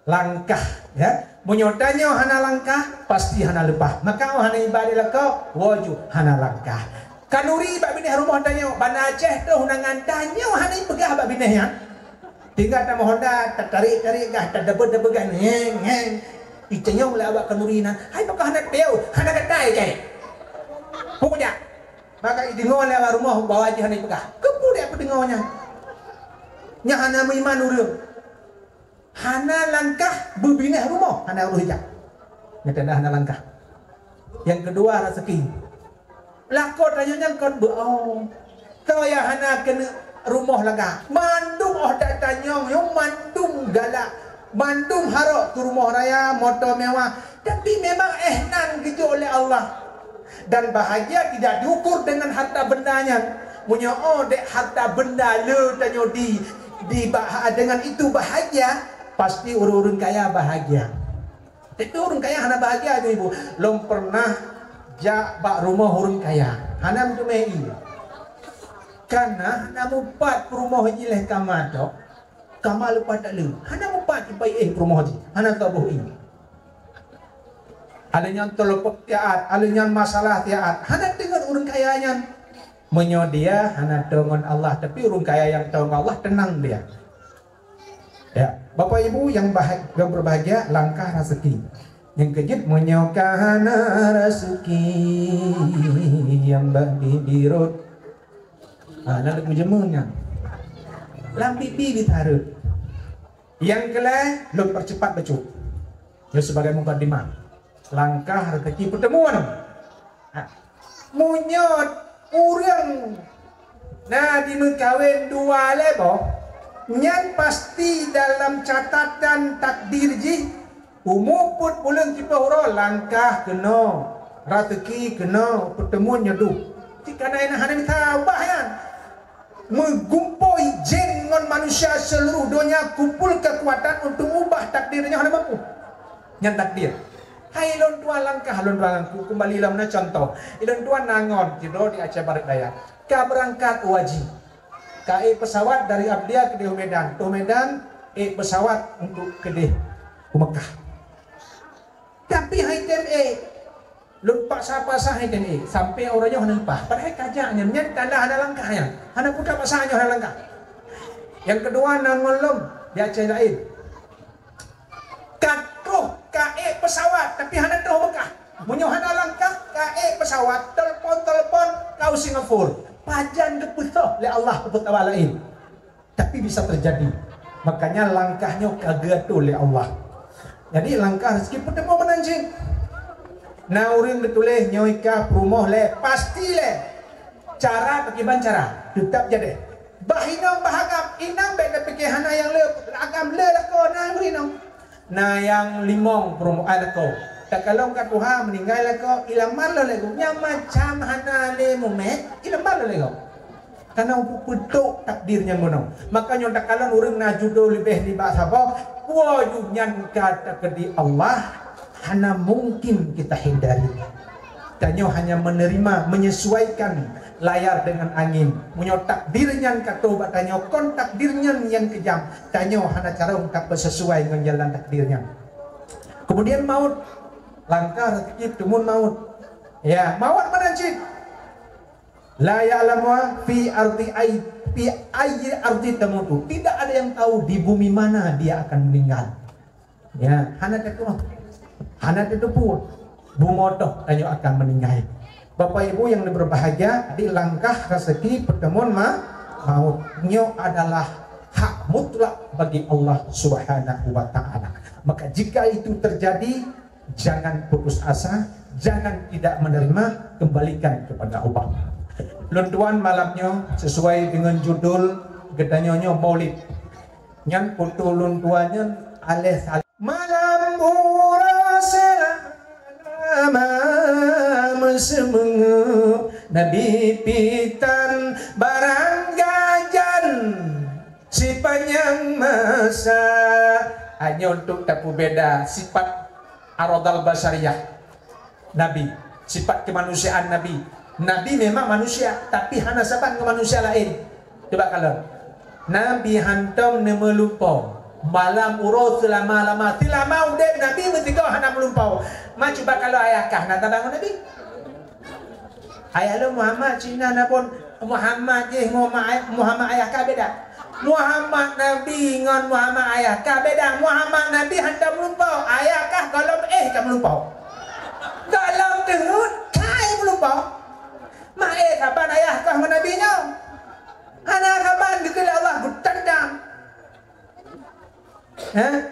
Langkah ya. Menyodanya hana langkah pasti hana lepah. Maka hana ibadi lako waju hana langkah. Kanuri bak bini rumah danyo bana Aceh tu hunangan danyo hana pegah bak bini ya. Tinggal ta Honda tarik-tarik gah tadebeg-debeg ngeng. Icenya mulai awak kanurinan hai pakah hendak teu hendak kedai cai pokoknya maka dengar lewat rumah bawa aja hendak pegah kepu dia pendengarnya nya hana meiman urang hana langkah bebinah rumah hana urus hijab nya hana langkah yang kedua rezeki lakot tanya kon beau tau ya hana kena rumah laga mandum oh dak tanyong yo mandum galak Bandung harok ke rumah raya, motor mewah. Tapi memang ehnan gitu oleh Allah. Dan bahagia tidak diukur dengan harta bendanya. Punya dek harta benda le tanyo dengan itu bahagia, pasti urun-urun kaya bahagia. Itu urun kaya hana bahagia tu ibu. Lom pernah bak rumah urun kaya. Hana tu mei. Karena namu pat rumah jileh kamato. Kamal lepas tak le. Hana empat baik rumah haji. Hana tak boh ini. Alanya telopok tiaat, alanya masalah tiaat. Hana dengan urang kayanya. Menyo dia hana dengan Allah, tapi urang kaya yang tahu Allah tenang dia. Ya, Bapak Ibu yang berbahagia langkah rezeki. Yang kejut menyo kahana rezeki yang bibirut. Ada lagu jemunya. Lambi bibit harut. Yang kelai lu percepat becu. Ya sebagai mukadimah. Langkah rezeki pertemuan. Munyot urang. Nah di mengkawin dua lebo. Nyan pasti dalam catatan takdir ji. Umuput bulan tiba hura langkah kena. Rezeki kena pertemuan nyeduh. Jika naik hana tahu bahayan. Menggumpoi jin dengan manusia seluruh dunia kumpul kekuatan untuk ubah takdirnya hana mampu yang takdir hai lon tua langkah lon tua langkah kembali lamna contoh ilon tua nangon jero di Aceh Barat Daya ka berangkat wajib ka pesawat dari Abdia ke Medan pesawat untuk ke Mekah tapi hai tem lupa siapa-siapa ini sampai orangnya hana lupa padahal kajaknya nyen tanda hana langkahnya hana putra pasahnya hana langkah yang kedua nangolom di Aceh lain katuh kae pesawat tapi hana tahu Mekah munyo hana langkah kae pesawat telepon kau Singapura pajan keputuh oleh Allah tapi bisa terjadi makanya langkahnya kagatu oleh Allah Jadi langkah rezeki bertemu menancing. Nah uring betuleh nyoika perumoh le pasti le. Cara bagaimana cara? Tetap jadi. Bahinong bahagam inang beda pikir hana yang le agam le lah ko na urinong. Nah yang limong perumoh ada ko. Tak kalau kat Tuhan meninggal lah ko ilamar lo le ko. Yang macam hana le mumet ilamar lo le ko. Karena untuk takdirnya ngono. Makanya tak kalau uring na judo lebih di bahasa apa? Wajubnya kata di Allah. Hana mungkin kita hindari. Tanyo hanya menerima, menyesuaikan layar dengan angin. Munyo takdirnya kata tanyo kon takdirnya yang kejam. Tanyo hana cara untuk sesuai dengan jalan takdirnya. Kemudian maut, langkah rezeki temun maut. Ya, maut menancik. La ya'lamu fi ayyi ardi tamutu. Tidak ada yang tahu di bumi mana dia akan meninggal. Ya, hana tahu. Anak itu pun bumotoh tanyo akan meninggal. Bapak Ibu yang berbahagia, di langkah rezeki pertemuan mautnya adalah hak mutlak bagi Allah Subhanahu wa taala. Maka jika itu terjadi, jangan putus asa, jangan tidak menerima, kembalikan kepada Allah. Luntuan malamnya sesuai dengan judul gedanyonyo Maulid. Yang putu luntuannya alih malam semengu Nabi pitan barang gajan sepanjang masa. Hanya untuk tapu beda sifat aradal basariyah Nabi, sifat kemanusiaan Nabi. Nabi memang manusia, tapi hana saban ke manusia lain. Coba kalau Nabi hantam nemelumpau malam urus selama-lama tilama udah Nabi mesti kau hana melumpau. Ma coba kalau ayahkah nak bangun Nabi? Ayah lu Muhammad Cina na pun Muhammad je Muhammad ayahkah beda. Muhammad Nabi ngon Muhammad ayahkah beda. Muhammad Nabi hantar melumpau. Ayahkah kalau kah melumpau. Kalau dengut kai melumpau. Ma kapan ayahkah Nabi nya? Hana kapan dikira Allah gutandang.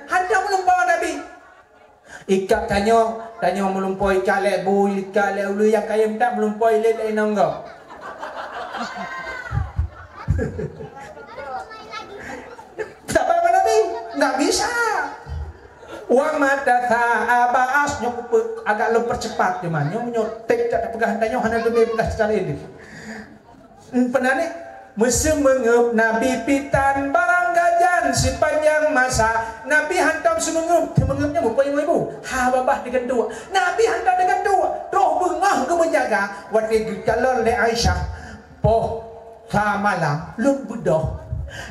Hantar melumpau Nabi. Ikat tanyo melumpoi kale bu kale ulu yang kaya tak melumpoi le nonggo. Siapa Nabi? Enggak bisa. Wa madatha abaas nyok agak mempercepat cuman nyotek tak pegang tanyo hana demi pegang secara ini. Penane mesti mengup Nabi pitan barang gajan sepanjang masa. Nabi hantam semengupnya bukan ibu. Ha babah dengan dua. Nabi hantam dengan dua. Roh bengah ke menjaga. Waktu calon le Aisyah. Poh ha malam lung budoh.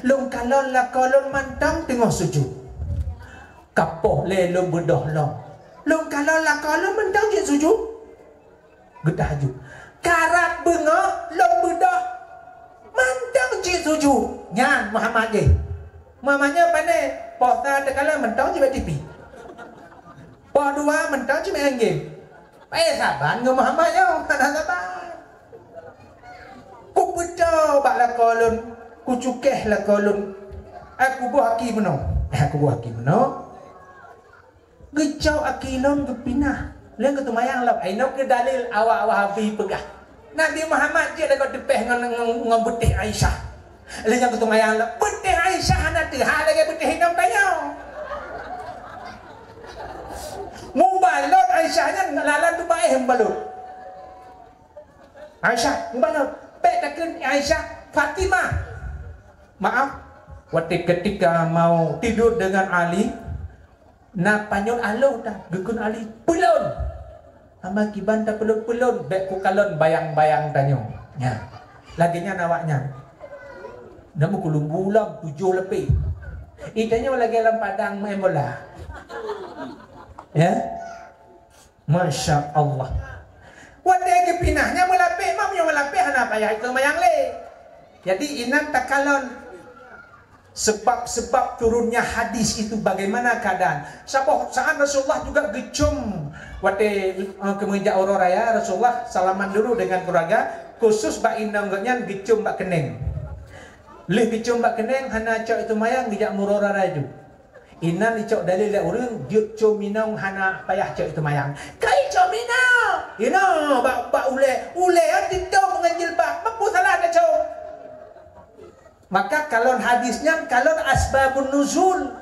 Lung calon la kolon mantang tengah sujud. Kapoh le lung budoh long. Lung calon la kolon mantang je sujud. Gedahju. Karap bengah lung budoh. Mantang cik tuju nyan Muhammad je. Mamanya pandai. Posta tekala mentang je TV. Poh dua mentang je main game. Saban ke Muhammad yo, kana saban. Ku bedo bak la kolon, ku cukeh la kolon. Aku buah aki meno. Gecau aki lon gepinah. Leung ketumayang lap ainok ke dalil awak-awak habi pegah. Nabi Muhammad dia dekat depeh dengan betih Aisyah. Lain yang ketemu yang betih Aisyah nanti hal lagi betih hitam tanya. Mubalot Aisyahnya lalan tu baik hembalut. Aisyah mubalot. Pek takkan Aisyah Fatimah. Maaf. Waktu ketika mau tidur dengan Ali, nak panyol aloh dah gekun Ali pelon. Ama kiban tak pelon-pelon bek ku kalon bayang-bayang tanyo. Ya. Laginya nawaknya. Namu kulung bulan 7 lebih. Itanya lagi dalam padang main bola. Ya. Masya Allah. Wadai kepinahnya melapih, mamnya melapih hana payah itu mayang le. Jadi inan tak kalon. Sebab-sebab turunnya hadis itu bagaimana keadaan. Saat Rasulullah juga gecum waktu kemenjak aurora ya Rasulullah salaman dulu dengan keluarga khusus bak indangnya gecum bak keneng. Lih gecum bak keneng hana cak itu mayang gejak murora raju. Inan icok dalil le urang diut cominong hana payah cok itu mayang. Kai cominong. Ino bak ule ditong dengan jilbab. Mampu salah dah cok. Maka kalau hadisnya kalau asbabun nuzul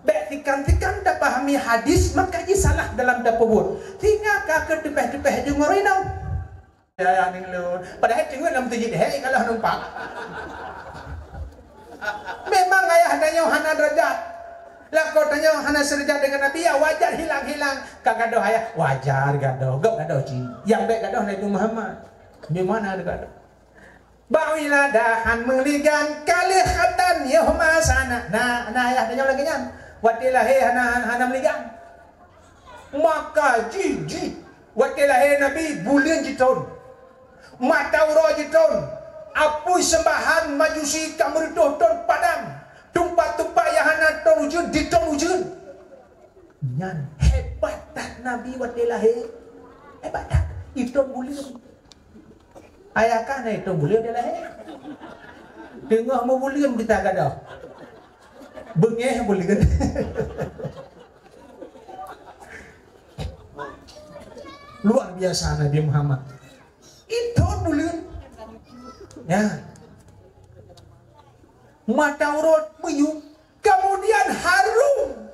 baik tikan-tikan dah pahami hadis maka ia salah dalam dapur. Tinggal ke tepeh-tepeh jeung ngorinau. Ya ning lu. Padahal tinggal dalam tujid he kalau numpak. Memang ayah danyo hana derajat. Lah kau tanya hana serjat dengan Nabi ya wajar hilang-hilang. Kagadoh ayah wajar gadoh. Gak gadoh ci. Yang baik gadoh Nabi Muhammad. Di mana ada gadoh? Bawilah dahan mengligan kali khatan yahma sana. Nah ayah danyo lagi nyan. Watilah he hana meligan. Maka jiji. Watilah he Nabi bulan jiton. Matauro jiton. Apui sembahan majusi kamrutuh ton padam. Tumpat-tumpat yang hana ton ujun di ton ujun. Nyan hebat tak Nabi watilah he. Hebat tak. Itu bulan. Ayah kan itu bulan dia lah he. Tengah mau bulan kita gadah. Bengeh bulan. Luar biasa Nabi Muhammad. Itu bulan. Ya. Mata urut meyung, kemudian harum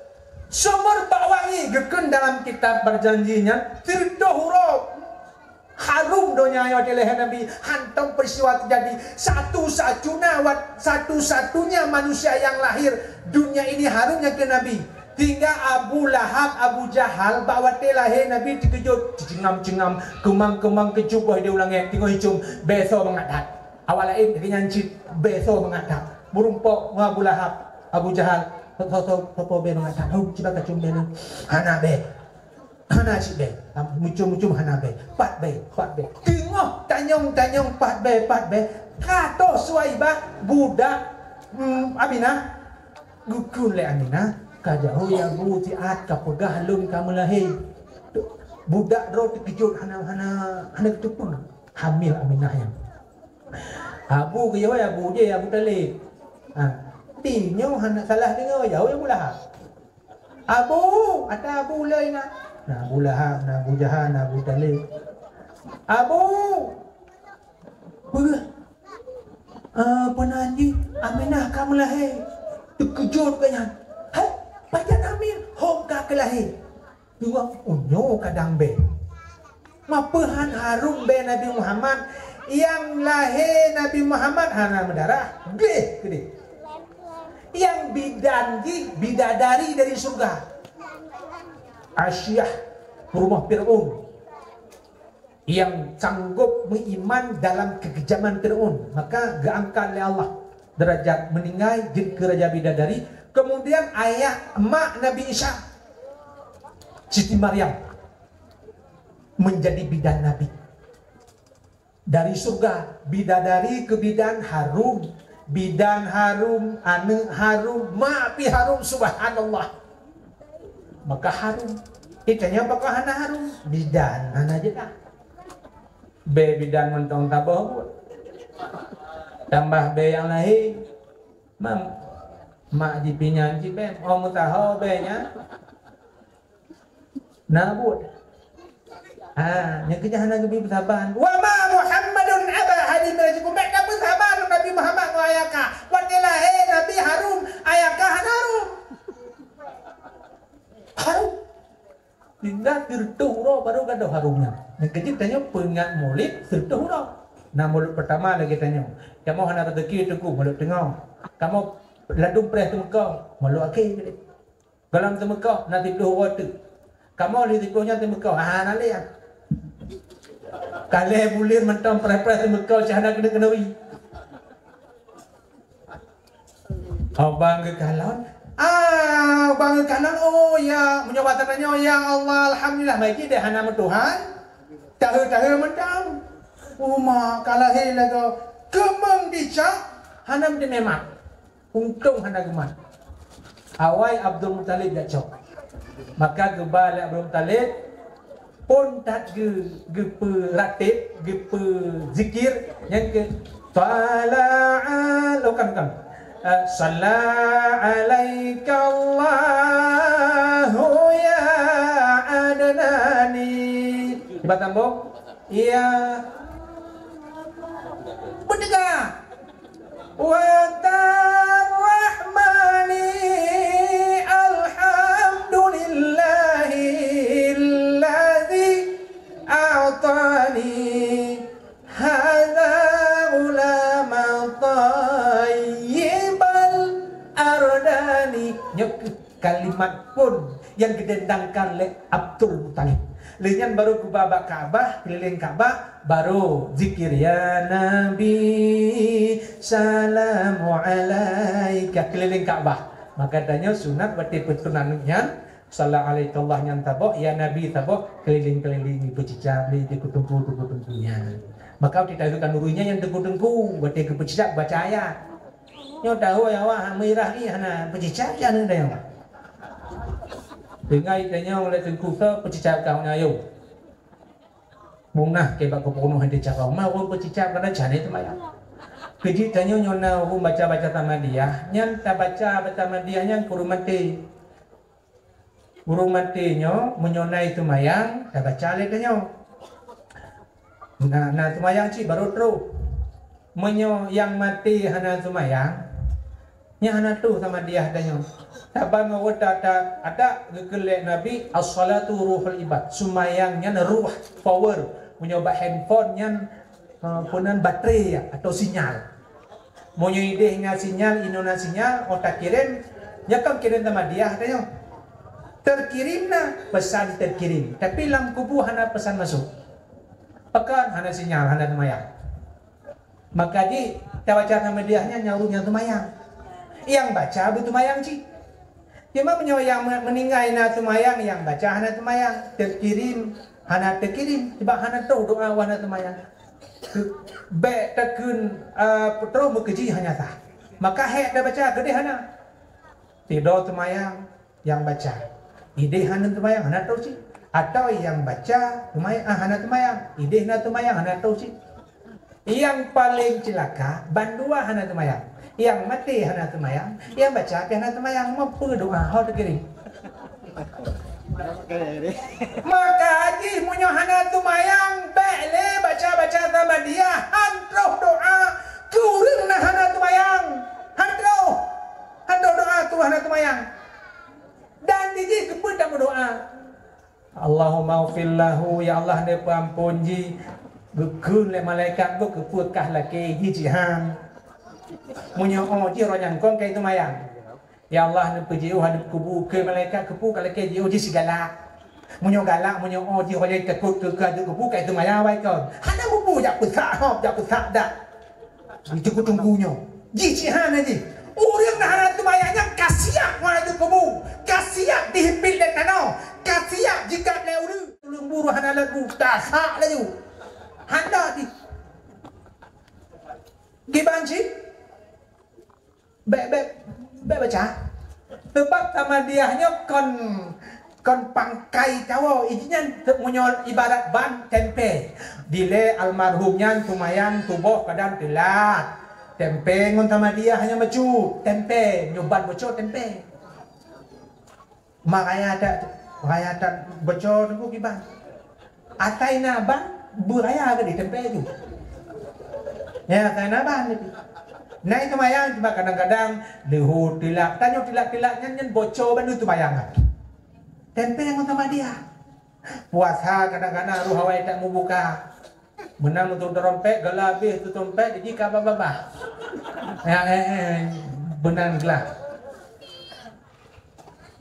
semerbak wangi geken dalam kitab perjanjinya tirdoh huruf harum donya ayat Nabi hantam peristiwa terjadi satu-satunya manusia yang lahir dunia ini harumnya ke Nabi. Tinggal Abu Lahab, Abu Jahal bawa lahir Nabi dikejut cengam-cengam kemang-kemang kecubah dia ulangnya tengok hicung besok mengadat awal lain kenyancit besok mengadat murumpok Abu Lahab, Abu Jahal, topo be mengadat ciba kacung be hana be hana cik be mucum-mucum hana be pat be tengok tanyong pat be kato suaibah budak Aminah gukun le Aminah kajauh ya bu tiat kapegah lun kamu lahir budak ro terkejut hana ketupun hamil Aminah yang Abu ke jauh Abu je Abu Talib tinyo hana salah dengar jauh Abu Lahab Abu ada Abu lain nah Abu Lahab nah Abu Jahal nah Abu Talib Abu penanti Aminah kamu lahir terkejut kanya hai pajan Amin hongka kelahir dua unyo kadang be mapehan harum be Nabi Muhammad yang lahir Nabi Muhammad hana mendarah gede yang bidadari dari surga Asyah rumah Fir'aun yang sanggup beriman dalam kekejaman Fir'aun maka diangkat oleh Allah derajat meninggal jadi ke raja bidadari. Kemudian ayah emak Nabi Isa Siti Maryam menjadi bidan Nabi dari surga bidadari ke bidan harum ane harum maapi harum subhanallah maka harum itanya apakah hana harum bidan hana aja dah be bidan mentong tabah tambah be yang lain mak dipinyan cipe om tahu be nya nabut yang kejahana gebi bersaban wa ma Muhammadun aba hadim rajikum baik apa sahabat Nabi Muhammad wa ayaka wadilah Nabi harum ayaka harum tinggal tirtuh huruf baru ada harumnya yang kecil tanya pengat mulut tirtuh huruf nah mulut pertama lagi tanya kamu hana rezeki itu mulut tengah kamu ladung pres temekau mulut akhir galam temekau nanti tirtuh huruf tu kamu li tikunya temekau nale ya kale bulir mentang pres temekau cahana kena-kenawi abang ke kalon bang kanan oh ya mencoba tanya ya Allah alhamdulillah baik deh hana Tuhan tahu mentang mak kalah lagu kemang dicak hana menemat untung hana gemat awai Abdul Muttalib dak cok maka gebal Abdul Muttalib pun tak ge ratib ge zikir yang ke tala'a lokan Salla alaika Allahu ya adnani. Coba tambung. Ya Bundega wa tarrahmani alhamdulillahi alladzi a'tani hadza ulama tayyibal ardani. Kalimat pun yang didendangkan oleh Abdul Muttalib. Lenyan baru ke babak Ka'bah, keliling Ka'bah, baru zikir ya Nabi salamu alaika keliling Ka'bah. Maka tanya sunat berarti petunannya sallallahu alaihi Allah yang tabok ya Nabi tabok keliling-keliling bercicak di kutumpu-kutumpunya. Maka tidak akan nurunya yang tengku-tengku berarti ke bercicak baca ayat. Nyo tahu ya wah merah ni hana bercicak ya nanda yang. Dengan itanya oleh tengku ke bercicak kau na yo. Munah ke bak kopono hande cakau mau bercicak kana jane tu maya. Keji tanya nyona baca-baca tamadiyah, nyan ta baca tamadiyah nyan kurumati. Kurumatinya menyonai tu mayang, ta baca le tanya. Nah tu mayang ci baru terus. Menyo yang mati hana tu mayang. Nya hana tu tamadiyah tanya. Taban mawata ada gegelek Nabi as-salatu ruhul ibad. Sumayangnya ruh power menyoba handphone nya punan baterai ya, atau sinyal. Monyo idehnya sinyal inona sinyal otak kirim nya kam kirim tamadiyah tanya. Terkirimna pesan terkirim tapi lam kubu hana pesan masuk. Pekan hana sinyal hana tumayang. Maka di tawaca tamadiyahnya nyarunya tumayang. Yang baca bu tumayang ci. Cuma yang meninggal na tumayang yang baca hana tumayang terkirim hana terkirim sebab hana tahu doa hana tumayang be takun putro mukeji hanya tah maka hek dah baca gede hana tido tumayang yang baca ide hana tumayang hana tahu sih atau yang baca tumayang hana tumayang ide hana tumayang hana tahu sih yang paling celaka bandua hana tumayang yang mati hana tumayang, yang baca hana tumayang mampu doa hau terkirim. Maka haji munyo hana tumayang bele baca tamadiyah hantroh doa kurang na hana tumayang hantroh doa tu hana tumayang dan diji kepun tak berdoa Allahumma ufillahu ya Allah ne pampun ji gekun le malaikat bu kepukah laki jihan munyo ji royang kong kai tumayang ya Allah ne pejiu hadap kubu ke malaikat kepu kalau ke jiu ji segala munyo galak munyo ji royang tekut ke kubu kai tumayang wai kon hana bubu jak pesak hop jak pesak dak itu kutunggunyo ji jihan ji urang na hana tumayangnya kasiak wai tu kubu kasiak dihipil dan tanau kasiak jika le uru tulung buru hana lagu tasak laju handa di gibanci be baca sebab tamadiyahnya kon pangkai tawo ijinya munyol ibarat ban tempe dile almarhumnya tumayang tubuh kadang telat tempe ngon tamadiyah hanya maju tempe nyoban bocor tempe makanya ada bocor tunggu kiban ataina ban buraya ke di tempe itu ya ataina ban itu nah itu mayang cuma kadang-kadang lehu tilak tanya tilak-tilaknya nyen bocor bandu itu mayangan tempe yang utama dia puasa kadang-kadang ruh hawai tak mau buka menang untuk terompet galabih itu terompet jadi kabah-babah benang gelah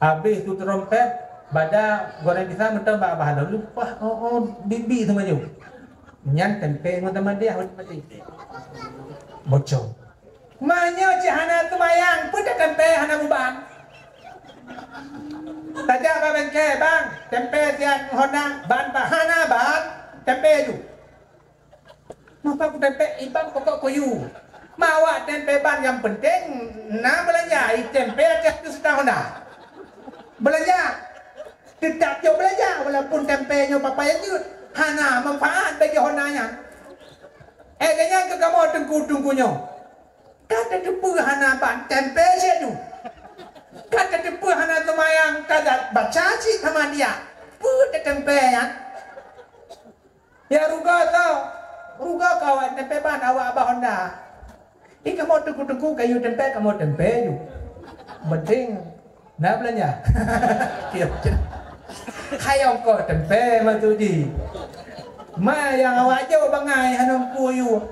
habis itu terompet pada goreng pisang mentang babah lalu wah bibi itu maju nyan tempe yang utama dia mati bocor Manyo hana tumayang pun tak tempe hana muban. Tajak ba bengke bang tempe tian honang ban ba hana ban tempe tu. Mapa tempe iban pokok koyu. Mawa tempe ban yang penting na belanja tempe aja tu setahun dah. Belanja tidak jauh belanja walaupun tempenya papa yang tu hana manfaat bagi honanya. Kayaknya ke kamu tunggu-tunggunya. Kata tepu hana ban tempe je tu. Kata tepu hana tumayang kata baca cik sama dia. Pu tempe ya. Ya ruga tau. Ruga kawan tempe ban awak abah Honda. Ika mau tuku-tuku kayu tempe kamu tempe tu. Penting nak belanja. Hayong ko tempe matu di. Ma yang awak jauh bangai hanong puyu.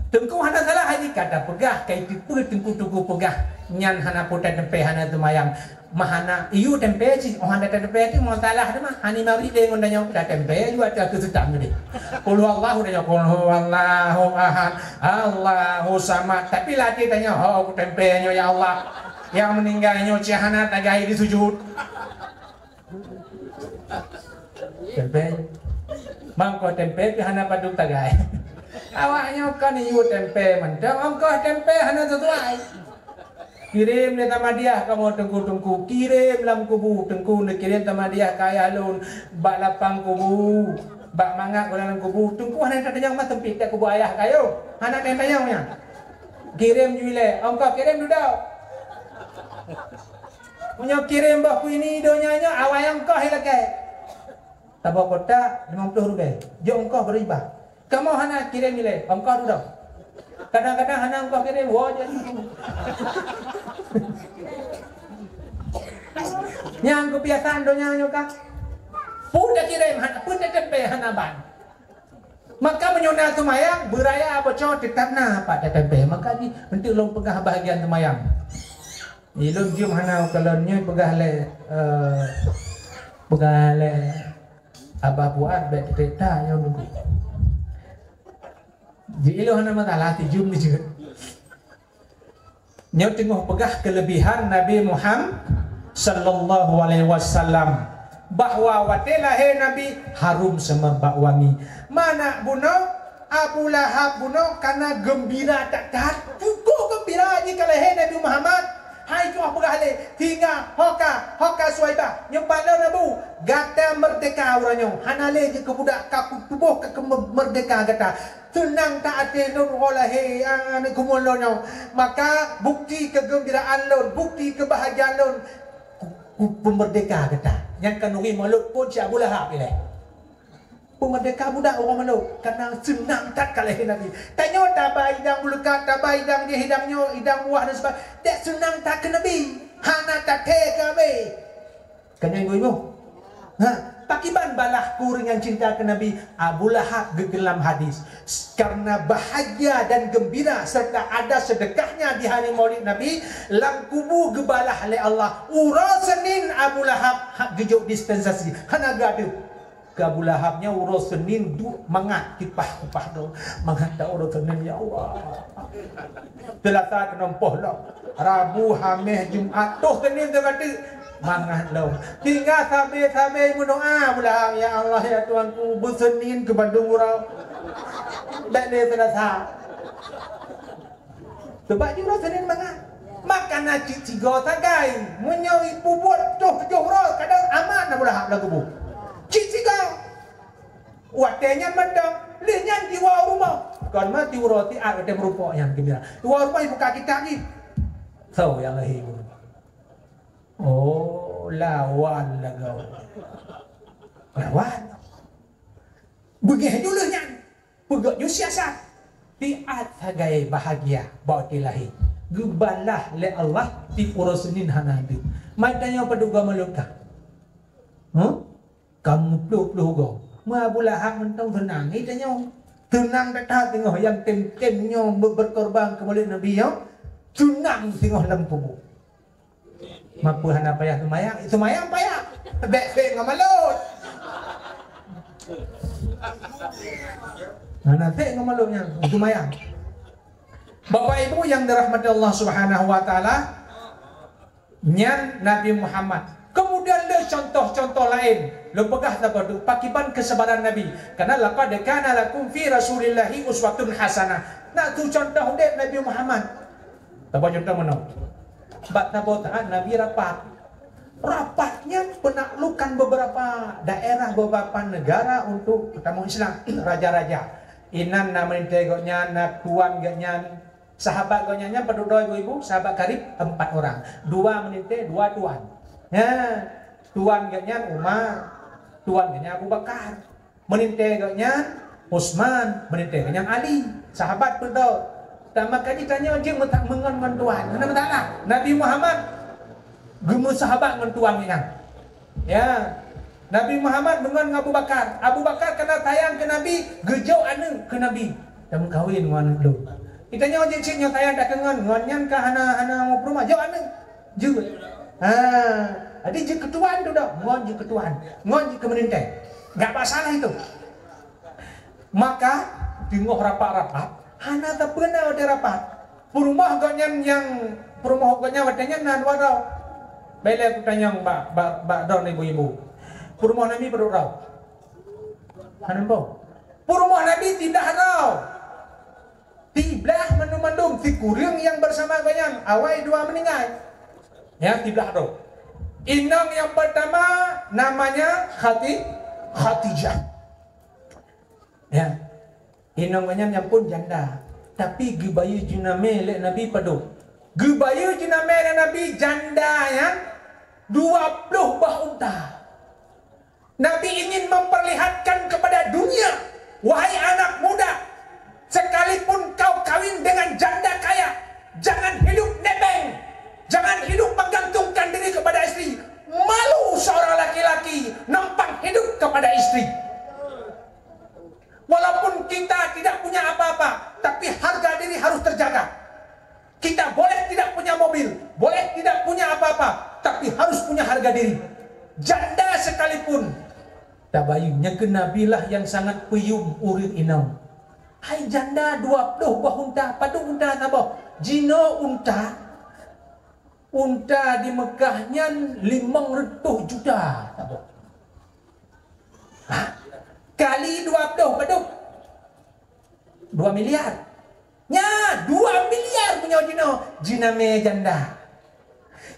Tengku hana salah haji kata pegah kai tipu tengku tuku pegah nyan hana putar tempe hana tumayang mahana iu tempe ci oh hana tempe ti mau salah de mah hani mari de ngon danyo da tempe ju ada kesutam de qul huwallahu danyo qul huwallahu ahad Allahu samad tapi lati danyo oh tempe nyo ya Allah yang meninggalnya ci hana tagai di sujud tempe mangko tempe pi hana padung tagai awaknya kan iu tempe mendang ongkos tempe hana sesuai kirim le tamadiah kamu tengku-tengku kirim lam kubu tengku ne kirim tamadiah kaya alun bak lapang kubu bak mangak dalam kubu tengku hana tanyang mah tempit tak kubu ayah kayo hana tanyangnya kirim juile ongkos kirim dudau punya kirim bah ku ini donya awak yang kau hilakai tabak kota 50 rupiah je ongkos beribah. Kamu hana kirim nilai, ongkos duduk. Kadang-kadang hana ongkos kirim, wah jadi. Yang kebiasaan donya nyokak. Pun kirim, pun tempe hana ban. Maka menyona tumayang, beraya apa cowok tetap na pada tempe. Maka ni nanti long pegah bahagian tumayang. Ilung jum hana kalonnya pegah le abah buat bet kereta yang dulu. Jadi lo hana masalah tijum ni juga. Nyau tengok pegah kelebihan Nabi Muhammad sallallahu alaihi wasallam bahwa watelahe Nabi harum semerbak wangi. Mana bunuh Abu Lahab bunuh karena gembira tak cukup gembira ni kalau Nabi Muhammad. Hai tu apa gale tinggal hoka Suhaibah nyembah Nabu gata merdeka orangnya hanale je ke budak kaku tubuh ke merdeka gata tenang tak ada nun olahe ane kumulonyo maka bukti kegembiraan lon bukti kebahagiaan lon pemerdeka kata yang kanuri malut pun si Abu Lahab ni pemerdeka budak orang malut karena senang tak kalah Nabi tanya tabai hidang bulukat tabai hidang dia hidangnya hidang buah dan sebagainya tak senang tak ke Nabi hana tak ke Nabi kanya ibu pakiban balah kuringan cinta ke Nabi Abu Lahab gegelam hadis karena bahagia dan gembira serta ada sedekahnya di hari Maulid Nabi lam kubu gebalah oleh Allah urasanin Abu Lahab hak gejuk dispensasi hana gaduh ke Abu Lahabnya urus Senin mangat kipah tu mangat tak urus Senin ya Allah Selasa kenompoh lah Rabu Hamih Jumaat tuh Senin tu kata mangat lo tinggal sampai berdoa Abu Lahab ya Allah ya Tuanku bersenin ke Bandung Urau dan dia Selasa sebab dia urus Senin mangat makan nasi tiga tagai munyau ibu buat tuh urus kadang aman Abu Lahab lagu bu cik-cikau watenya mendang linyan di luar rumah kan mati uroti ada merupok yang gembira luar rumah buka kita ni tahu yang lahir oh lawan lagau lawan begitu dulu nyan begitu siasat tiat sebagai bahagia bawa lahir gebalah le Allah di urusin hanabi matanya paduga meluka kamu peluk-peluk go. Abu Lahab mentang tenang. Itanya tenang tak tengok yang tem-temnya berkorban ke Maulid Nabi ya. Tenang tengok dalam kubur. Mampu hana payah semayang payah. Bek-bek ngamalut. Hana bek ngamalutnya semayang. Bapak Ibu yang dirahmati Allah Subhanahu wa taala, nyan Nabi Muhammad. Kemudian le contoh-contoh lain. Lo pegah apa tu? Pakiban kesabaran Nabi. Karena laqad kana lakum fi Rasulillahi uswatun hasanah. Nak tu contoh dek Nabi Muhammad. Apa contoh mana? Bak tabo taat Nabi rapat. Rapatnya penaklukan beberapa daerah, beberapa negara untuk tamu Islam, raja-raja. Inan nama tegoknya, nak tuan gaknya Sahabat gonyanya berdua ibu-ibu, sahabat karib 4 orang. 2 meninte, 2 tuan. Ya, tuan ganya Umar, tuan ganya Abu Bakar. Meninte ganya Utsman, meninte ganya Ali. Sahabat berdua. Dan maka ditanya je mengon tuan. Kenapa tak lah? Nabi Muhammad gemu sahabat dengan tuan ganya. Ya. Nabi Muhammad mengon Abu Bakar. Abu Bakar kena tayang ke Nabi, gejau anu ke Nabi. Dan kawin dengan lu. Kita nyawa cik tayang dak kengon, ngonyan ka hana mau rumah jauh anu. Je. Adi je ketuan tu dah, ngon je ketuan. Ngon je kemeninte. Enggak masalah itu. Maka tengok rapat-rapat, hana tak pernah ada rapat. Perumah gonyan yang perumah gonyan wadanya nan warau. Bela aku tanya mbak don ibu-ibu. Perumah Nabi berdurau. Hana mbau. Perumah Nabi tidak rau. Tiblah mendung-mendung si kuring yang bersama ganyan awai 2 meninggal. Ya tiblah do. Inang yang pertama namanya Khadijah. Ya. Inang ganyan yang pun janda. Tapi gibayu jiname lek Nabi padu. Gibayu jiname lek Nabi janda ya 20 bah unta. Nabi ingin memperlihatkan kepada dunia, wahai anak muda, sekalipun kau kawin dengan janda kaya, jangan hidup nebeng, jangan hidup menggantungkan diri kepada istri. Malu seorang laki-laki nampang hidup kepada istri. Walaupun kita tidak punya apa-apa, tapi harga diri harus terjaga. Kita boleh tidak punya mobil, boleh tidak punya apa-apa, tapi harus punya harga diri. Janda sekalipun, tabayunya ke Nabi lah yang sangat peyum urin inam. Hai janda 20 buah unta, padu unta nabo. Jino unta. Unta di Mekahnya 500 juta nabo. Kali 20 padu 2 miliar. Nya 2 miliar punya jino. Jiname janda.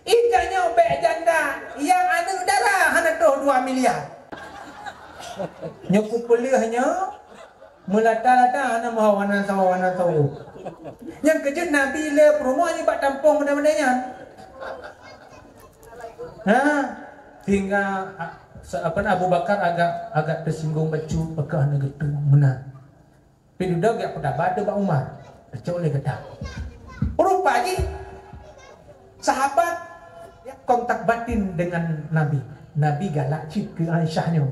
Ikannya be janda yang anu darah hana tuh 2 miliar. Nyoku pelihnya melata-lata hana mau wana tahu. Yang kejut Nabi le rumah ni bak tampung benda-bendanya. Hingga Abu Bakar agak tersinggung bacu bekah negetu menang. Pidudak gak pada bada Pak Umar. Kecok le kata. Rupa lagi sahabat kontak batin dengan Nabi. Nabi galak cip ke Aisyahnya.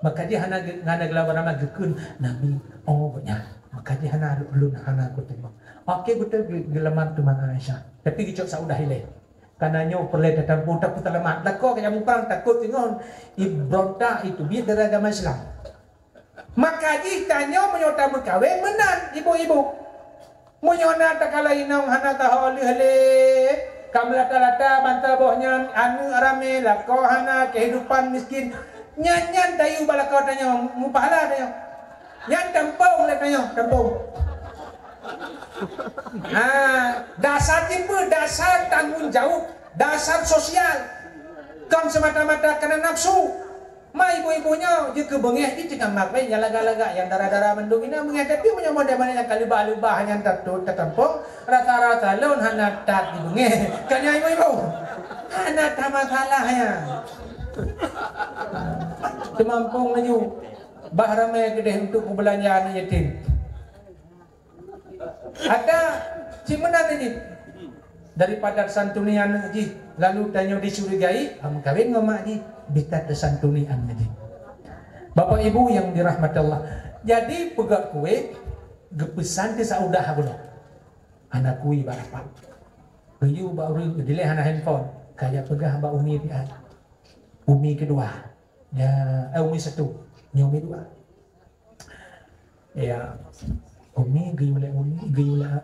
Maka dia hana gelawar nama gekun Nabi banyak. Maka dia hana ulun hana aku tembak. Okey betul gelamar tu mana Aisyah. Tapi dicok saudah ile. Kananya perle datang pun tak terlemat. Lako kaya perang takut tengok ibronta itu biar dari agama Islam. Maka ditanya menyota berkawin menan ibu-ibu. Menyona tak kala inang hana tahu le. Kamu lata-lata bantah bohnya anu rame lako hana kehidupan miskin. Nyanyan dayu bala kau tanya mu pahala tanya. Nyan tampung le tanya tampung. Dasar tipe dasar tanggung jawab, dasar sosial. Kan semata-mata kena nafsu. Ma ibu-ibunya dia kebengeh di tengah makwe laga-laga yang darah-darah mendung ini mengeh tapi punya model-model yang kalibah-libah yang tertampung rata-rata laun hana tak dibengeh. Kanya ibu-ibu. Hana tak masalahnya. Kemampung menyu bahramai gede untuk perbelanjaan yatim. Ada cimenan ini daripada santunian haji lalu tanya dicurigai kawin ngomak haji bisa tersantunian haji. Bapak ibu yang dirahmati Allah, jadi pegak kue gepesan desa udah belum anak kue berapa kayu baru dile anak handphone kayak pegah mbak umi dia umi kedua ya umi satu umi dua ya umi gayula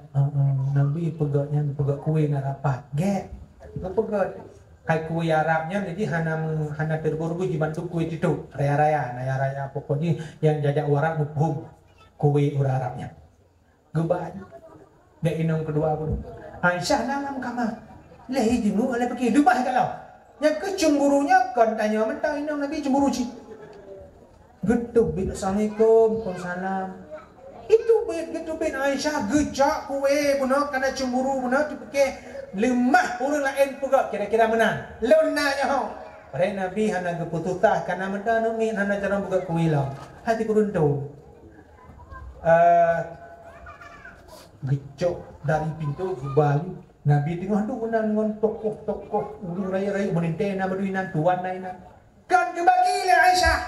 nabi pegaknya pegak kue narapat get pegak kayak kue Arabnya jadi hana terburu dibantu kue itu raya-raya pokoknya yang jajak warak muphum kue ura Arabnya geban dek inong kedua pun Aisyah nalam kamar lehi jenuh oleh pergi dubah kalau yang kecemburunya kan tanya mentang inong Nabi cemburu sih geduk bin assalamualaikum waalaikumsalam itu getubin Aisyah gejak kue benar karena cemburu benar dipikir lemah orang lain pula kira-kira menang. Lunanya ho. Pada Nabi hana kepututah karena mendan umi hana cara buka kue lah. Hati kurun tu. Gecok dari pintu ke balik. Nabi tengah tu dengan tokoh-tokoh ulu raya-raya menintena berduinan tuan lainnya. Kan kebagi le Aisyah.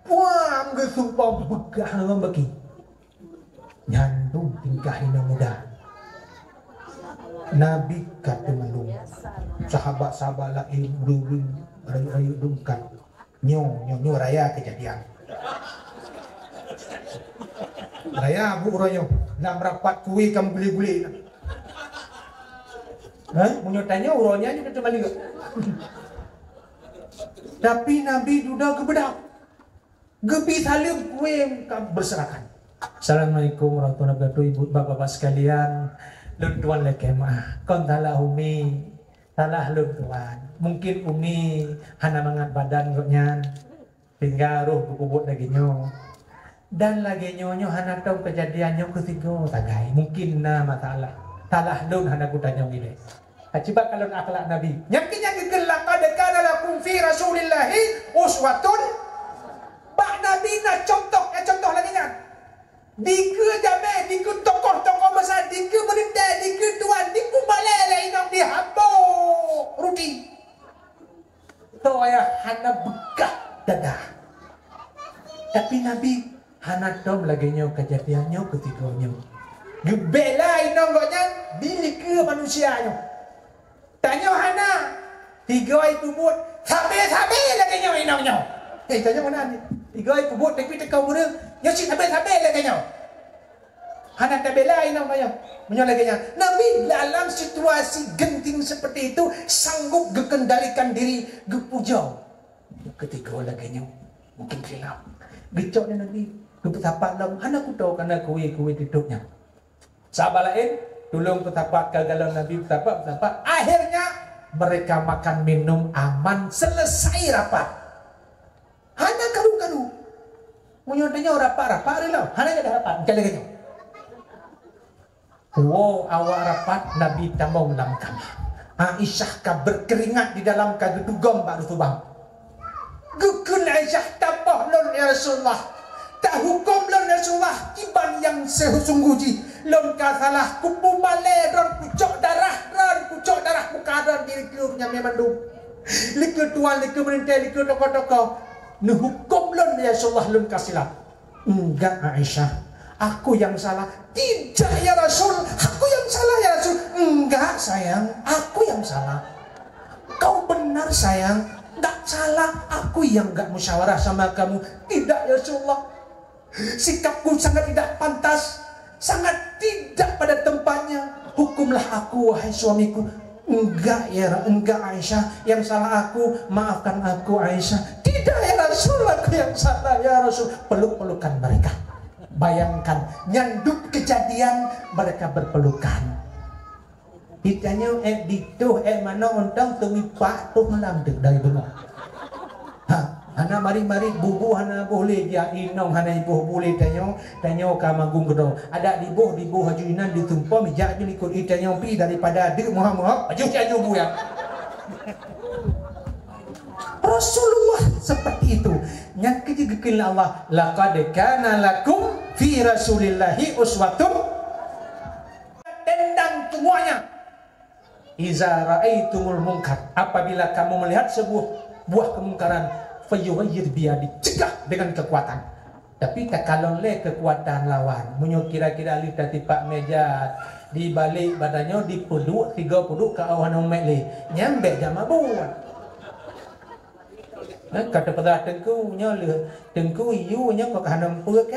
Wah, gesumpah begah dengan bagi. Nyantung tingkah ina muda. Nabi kata malum. Sahabat-sahabat lagi berdua raya-raya dungkan. Nyo raya kejadian. Raya bu orangnya. Dalam rapat kuih kamu guli-guli. Menyotanya uranya juga cuma lihat. Tapi Nabi sudah kebedak. Gebi salim kue berserakan. Assalamualaikum warahmatullahi wabarakatuh, ibu bapak-bapak sekalian. Lun tuan lekemah. Kon talah umi, talah lun tuan. Mungkin umi hana mangat badan koknya. Tinggal roh kubut lagi nyo. Dan lagi nyo hana tahu kejadiannya ketiga tagai. Mungkin na masalah. Talah lun hana kutanya gini. Coba kalau akhlak Nabi. Yakinnya laqad kana lakum fi Rasulillahi uswatun. Pak Nabi nak contoh lagi kan. Diku jamai, diku tokoh-tokoh besar, diku berita, diku tuan, diku balai inang di habo rudi. Tu ayah hana begah dadah. Tapi Nabi hana dom lagi nyo kejadiannya ketiganya. Gebela inang goknya dilik manusianya. Tanya hana, tiga itu buat, habis lagi nyo inangnya. Tanya mana ni? Tiga itu buat, tapi tekau mula, nyosi habis lagi nyo. Hana tak bela inangnya, menyolaganya. Nabi dalam situasi genting seperti itu sanggup gekendalikan diri, gepujau. Ketiga lagi nyo, mungkin silap. Gecok ni Nabi, gepetapak lam, hana ku tahu karena kuih tidurnya. Sahabat lain, tolong petapak kagalan Nabi petapak. Akhirnya mereka makan minum aman selesai rapat. Hanya kadu-kadu. Menyodanya rapat lah. Hanya ada rapat. Jalan-jalan. Wow, awak rapat Nabi tambah dalam kamar. Aisyah ka berkeringat di dalam kagedugam Pak Rutubang. Gukun Aisyah tambah lon ya Rasulullah. Tak hukum lon Rasulullah iban yang sesungguhnya. Lon kasalah kupu male ron pucuk darah bukaran diri kiurnya memang dum. Likur tuan, likur merintai, likur toko-toko. Nuhukum lon ya Rasulullah lon kasilah. Enggak Aisyah, aku yang salah. Tidak ya Rasul, aku yang salah ya Rasul. Enggak sayang, aku yang salah. Kau benar sayang, enggak salah. Aku yang enggak musyawarah sama kamu. Tidak ya Rasulullah. Sikapku sangat tidak pantas, sangat tidak pada tempatnya. Hukumlah aku wahai suamiku. Enggak Aisyah, yang salah aku, maafkan aku Aisyah. Tidak ya Rasul, aku yang salah ya Rasul. Peluk-pelukan mereka. Bayangkan nyanduk kejadian mereka berpelukan. Ditanya dituh mana undang tumipak tuh melamdek dari benar. Hana mari-mari bubu hana boleh dia inong hana ibu boleh tanya kamagung gedo. Ada dibuh hajuinan ditumpah mijak je likut itanya pi daripada adik Muhammad. Aju bu ya. Rasulullah seperti itu. Yang ketiga Allah, laqad kana lakum fi Rasulillahi uswatun. Tendang semuanya. Iza ra'aitumul munkar, apabila kamu melihat sebuah buah kemungkaran, fayughayyir biyadi, cegah dengan kekuatan. Tapi tak kalau le kekuatan lawan, munyo kira-kira li tipak meja di balik badannya dipeluk 30 ke awan umat le, nyambe jam buat. Kata pada tengku nya le, tengku iu nya kok hanam pek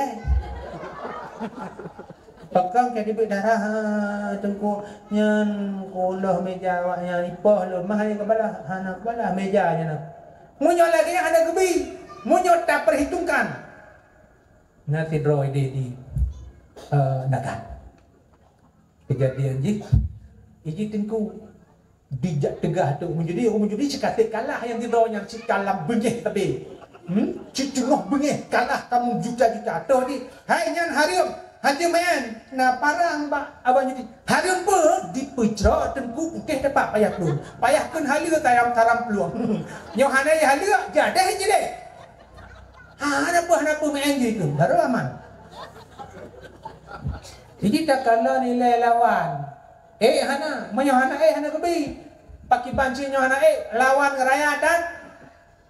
Pakang ke dibik darah tengku nyan kolah meja awaknya ipah le mahai ke balah hana balah mejanya nak. Munyo lagi ada gebi. Munyo tak perhitungkan. Nanti draw di nagan. Kejadian iji tengku dijak tegah tu menjadi sekate kalah yang di draw yang kalah bengih tapi. Cicungah bengih kalah kamu juta-juta tu di. Hai nyan harium hati main na parang ba abang jadi hari apa di pejra tengku putih dapat payah peluang payah kun halia taram peluang nyo hana ya halia jadah je deh hana apa main gitu baru aman. Jadi tak kala nilai lawan hana menyo hana kebi pakai banci nyo hana lawan raya dan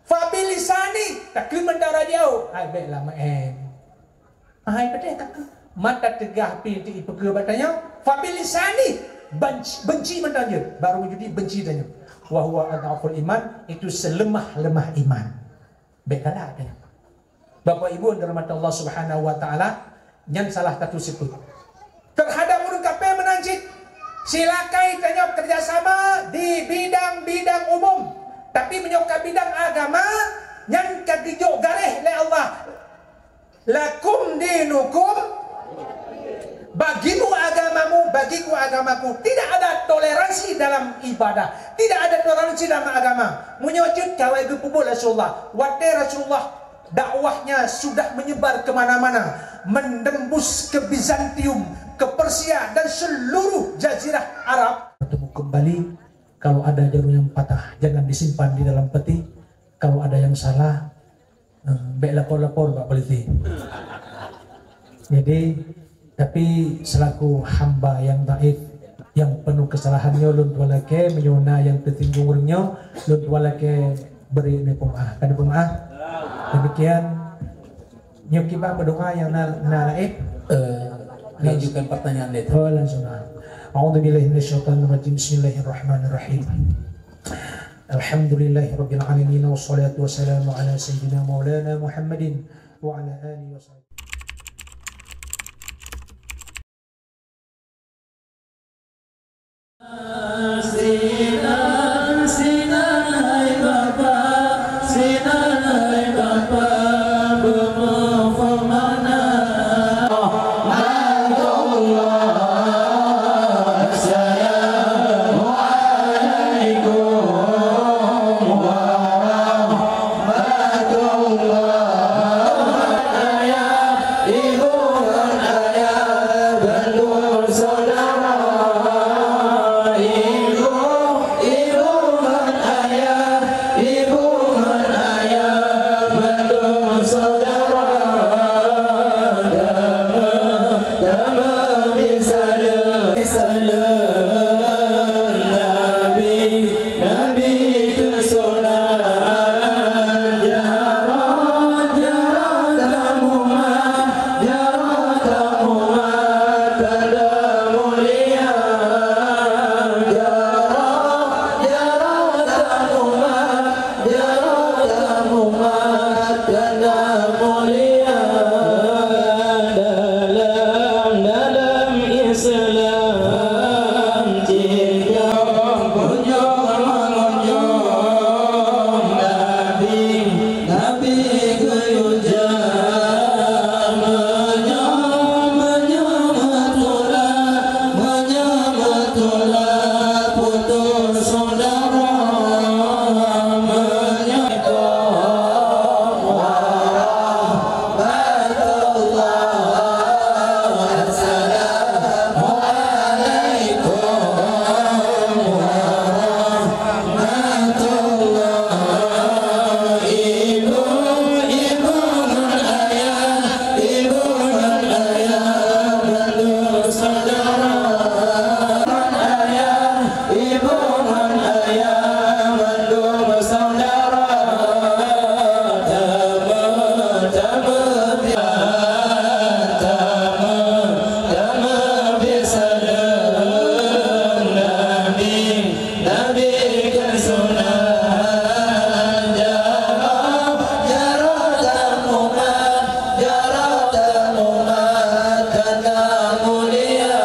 fabilisani tak kena mendara dia ai baiklah main ai pedih tak mata tegah pinti pergi batanya fabilisani benci mentanya baru menjadi benci tanya wa huwa adhaful iman itu selemah-lemah iman baiklah ada Bapak Ibu dirahmati Allah Subhanahu wa taala yang salah satu sebut terhadap urang kape menancik silakai tanya kerjasama di bidang-bidang umum tapi menyokap bidang agama yang kadijo gareh le Allah lakum dinukum bagimu agamamu, bagiku agamaku. Tidak ada toleransi dalam ibadah, tidak ada toleransi dalam agama. Menyujud kawai gepubul Rasulullah. Wadai Rasulullah dakwahnya sudah menyebar kemana-mana, menembus ke Bizantium, ke Persia dan seluruh jazirah Arab. Bertemu kembali. Kalau ada jarum yang patah, jangan disimpan di dalam peti. Kalau ada yang salah, baik lapor-lapor Pak Polisi. Jadi tapi selaku hamba yang taif yang penuh kesalahannya lun walake menyona yang tertinggung urangnya lun walake beri pemaaf kada pemaaf demikian nyok kita berdoa yang naif mengajukan pertanyaan itu langsung a'udzubillahi minasyaitonir rajim bismillahirrahmanirrahim alhamdulillahirabbil alamin wassalatu wassalamu ala sayyidina maulana Muhammadin wa ala alihi wasallam. Sinan hai Bapa, sinan hai Bapa, bermohon mana Allah assalamualaikum warahmatullah ayah ibu dan ayah berdua saudara mulia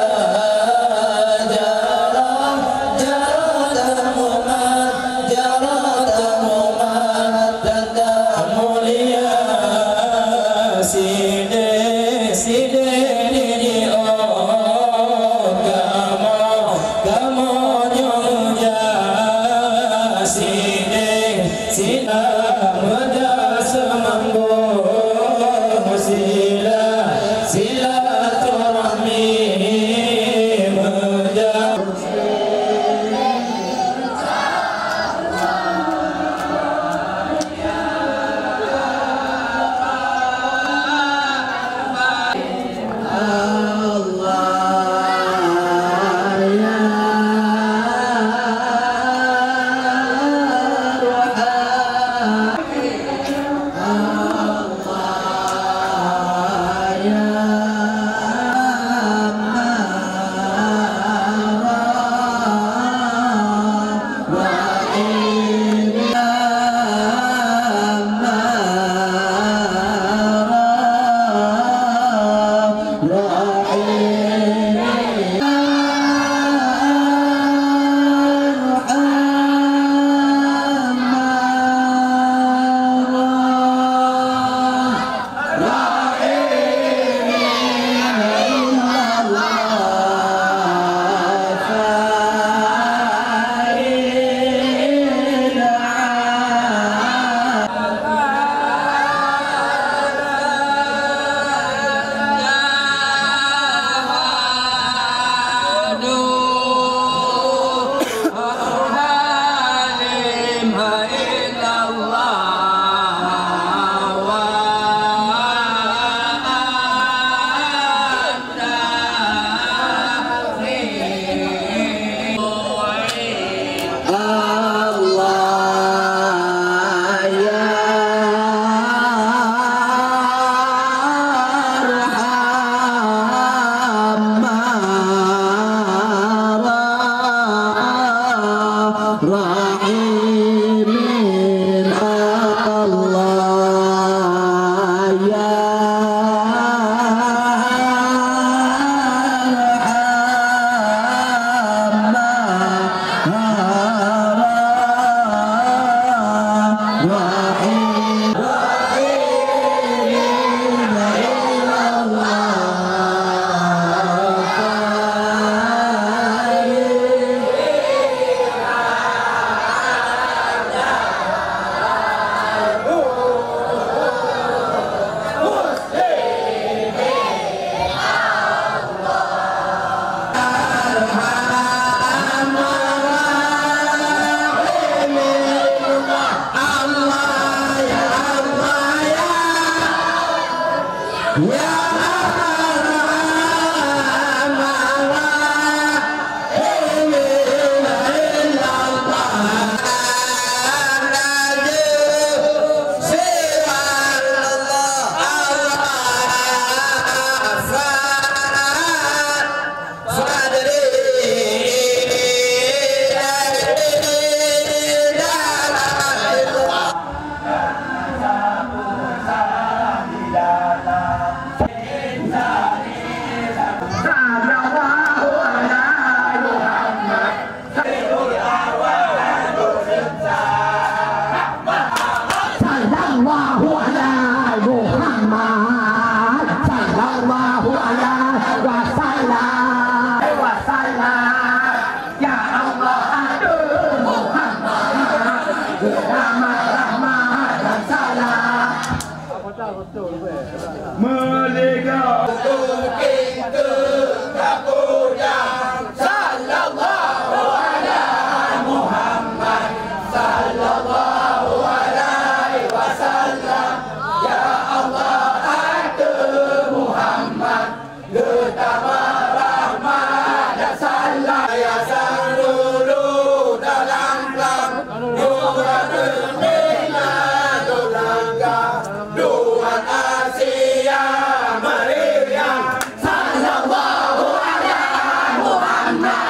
Assalamu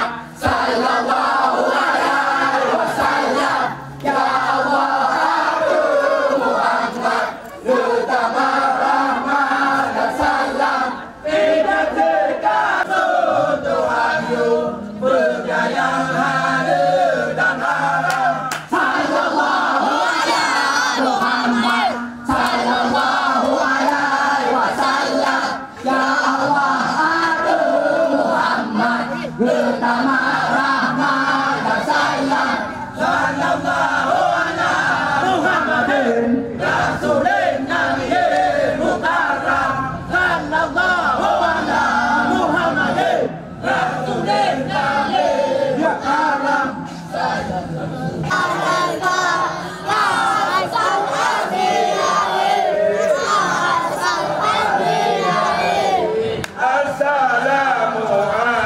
alaikum.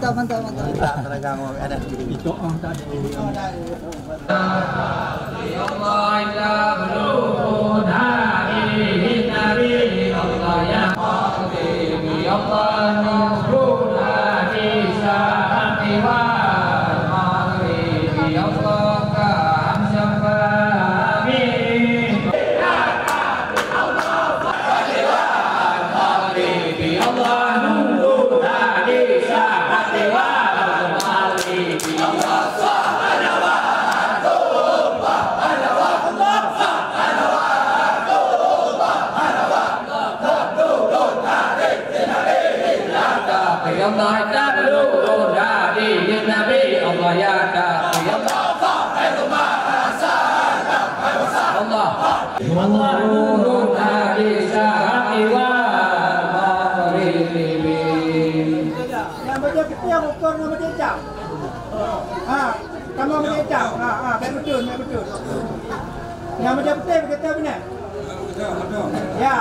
Mantap, mantap, mantap. Tak terangkan ada itu tak ada. Yang baca kita ukur nama dia jam. Kamu baca jam. Baik betul, baik betul. Yang baca betul kita benar. Betul. Ya.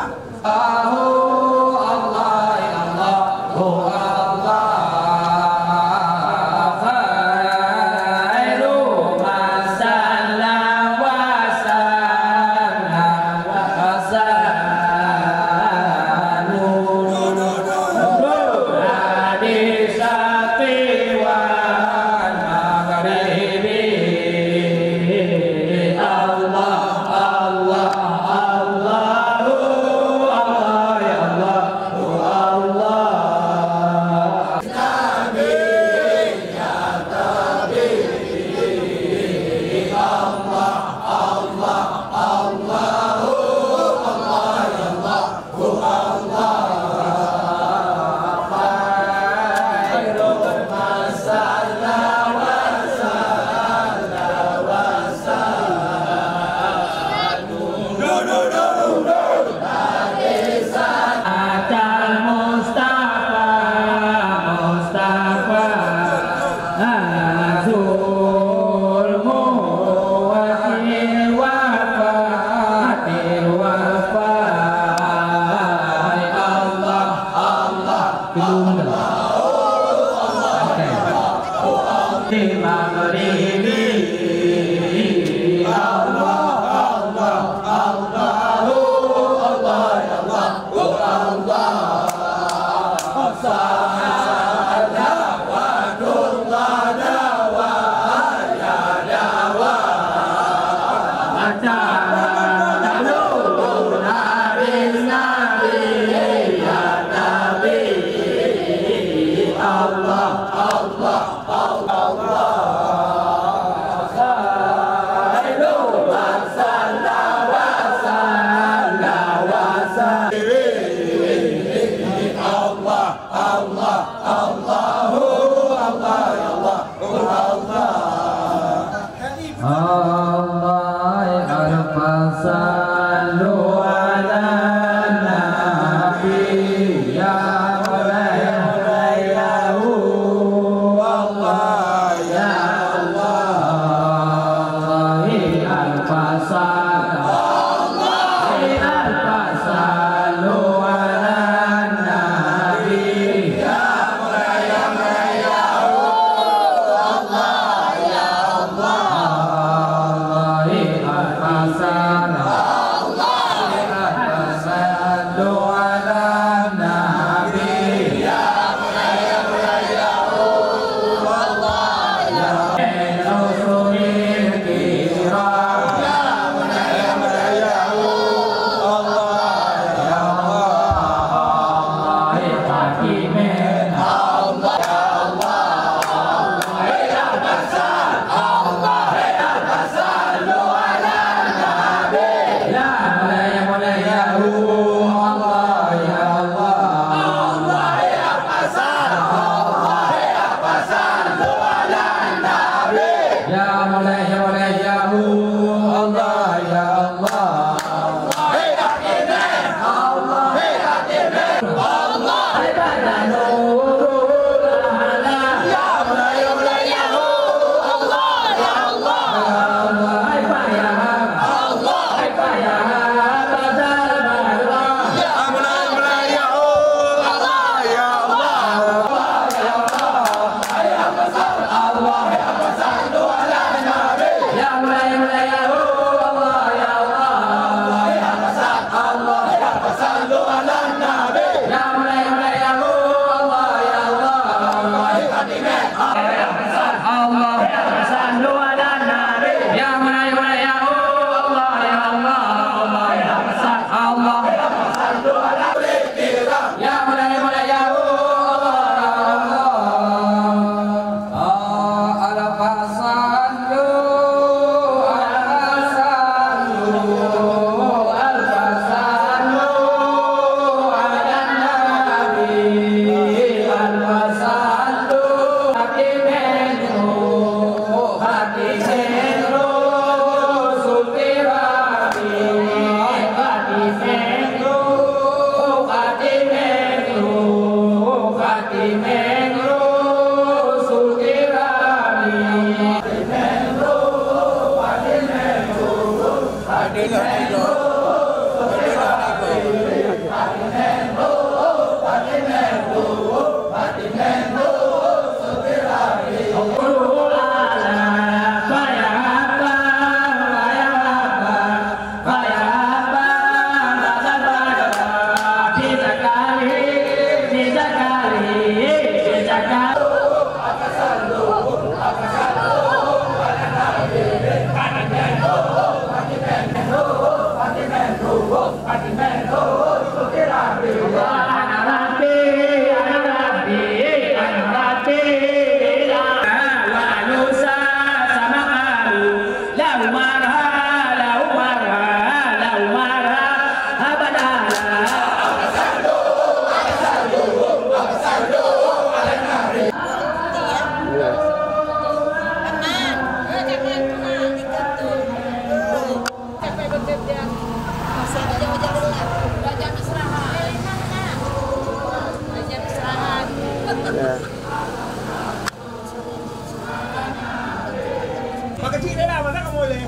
Mak kecil dia lah, masa kamu boleh?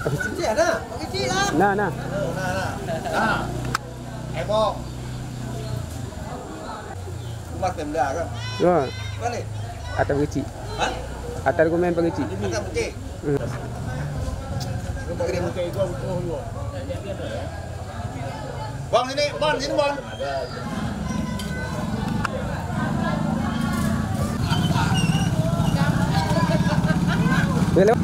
Kecil ada, mak kecil lah. Nah. Ebok. Mak tenda kan? Ya. Balik. Atas kecil. Hah? Atas komen pengecil. Atas putih. Kau kira muka itu dulu. Bang sini, bang. Hello.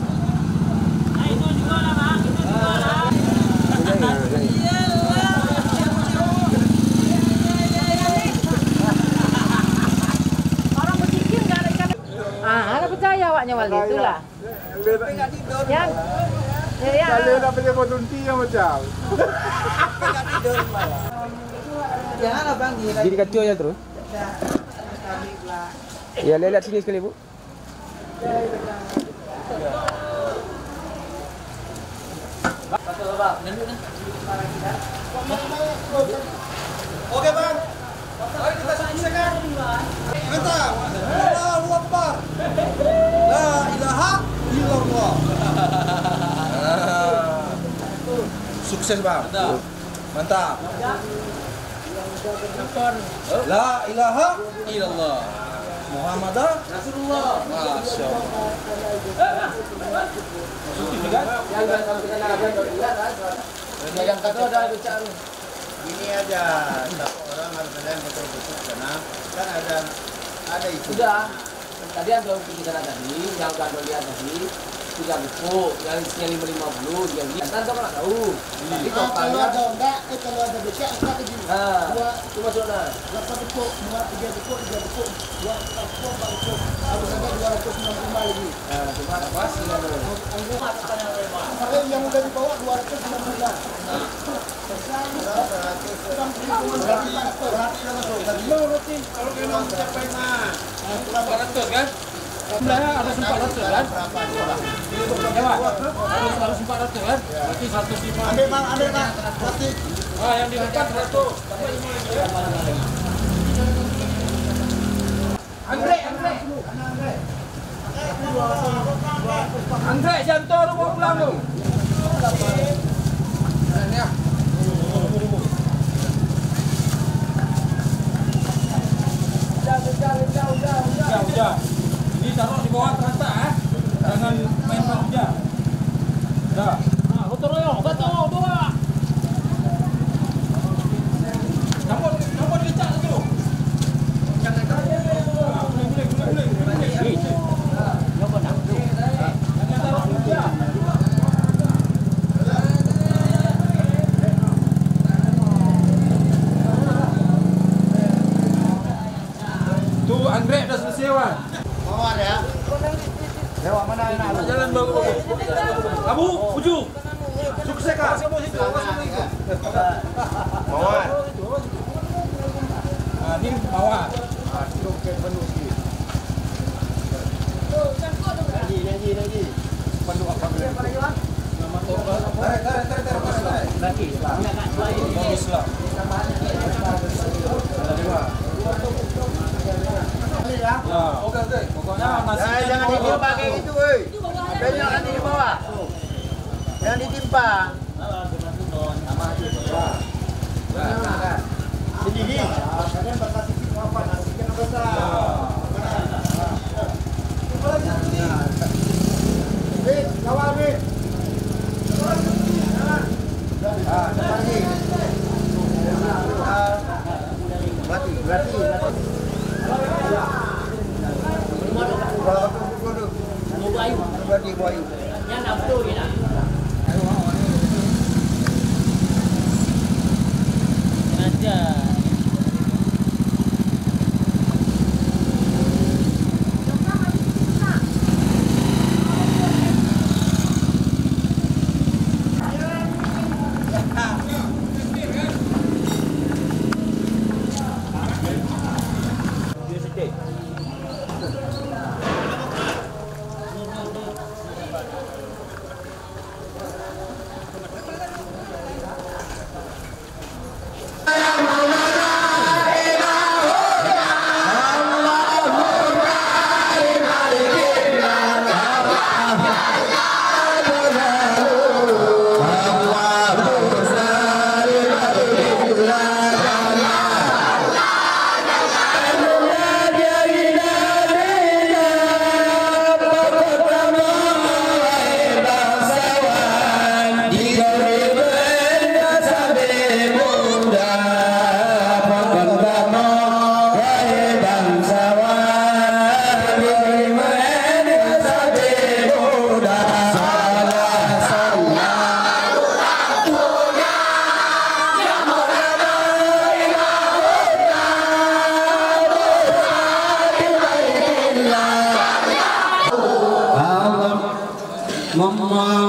Anda percaya awaknya wali itulah. Yang Kalau dah pergi berhenti yang macam. Janganlah bang dia. Jadi kacau aja terus. Ya, lihat sini sekali, Bu. Okey bang. Mari kita saksikan. Mantap. Allahu Akbar. La ilaha illallah. Sukses bang. Mantap. La ilaha illallah. Muhammad Rasulullah. Masya Allah. Yang kata ada bicara. Ini aja, orang harus ada yang betul-betul karena kan ada itu. Sudah. Tadi yang belum kita tadi, yang udah lihat tadi 3 buku, yang isinya 550, yang ini. Ntar kamu nggak tahu. Tapi totalnya Kalau ada becak apa lagi? cuma zona. 8 buku, 3 buku, 3 buku, 2 buku, 4 buku, harus ada 295 lagi. Cuma apa sih yang Sampai yang udah dibawa 295. Kalau memang mencapai mah 400 kan? Jumlahnya ada 400 kan? Harus 400 kan? Berarti 105. Ambil bang, plastik. Yang di depan 100. Andre jantung lu mau pulang lu. Udah. Ini taruh di bawah kereta Jangan main manja. Dah. Nah, motor yo, 1 2. Kamu dicak tu. Jangan boleh. Tu anggrek dah selesai wan. Mawar ya. Lewat mana nak jalan bagus. Abu, uju. Sukses kah? Mawar. Ni mawar. Janji. Penuh apa boleh? Baguslah. Okey. Pokoknya nasi Jangan ditimpa kayak gitu, woi. Banyak nanti di bawah. Jangan ditimpa. Sendiri. Kalian berkasih apa? Nasi kena besar. Kawal, Bit. Berarti. Bayu. Yang nafsu ni nak. Aja. Allah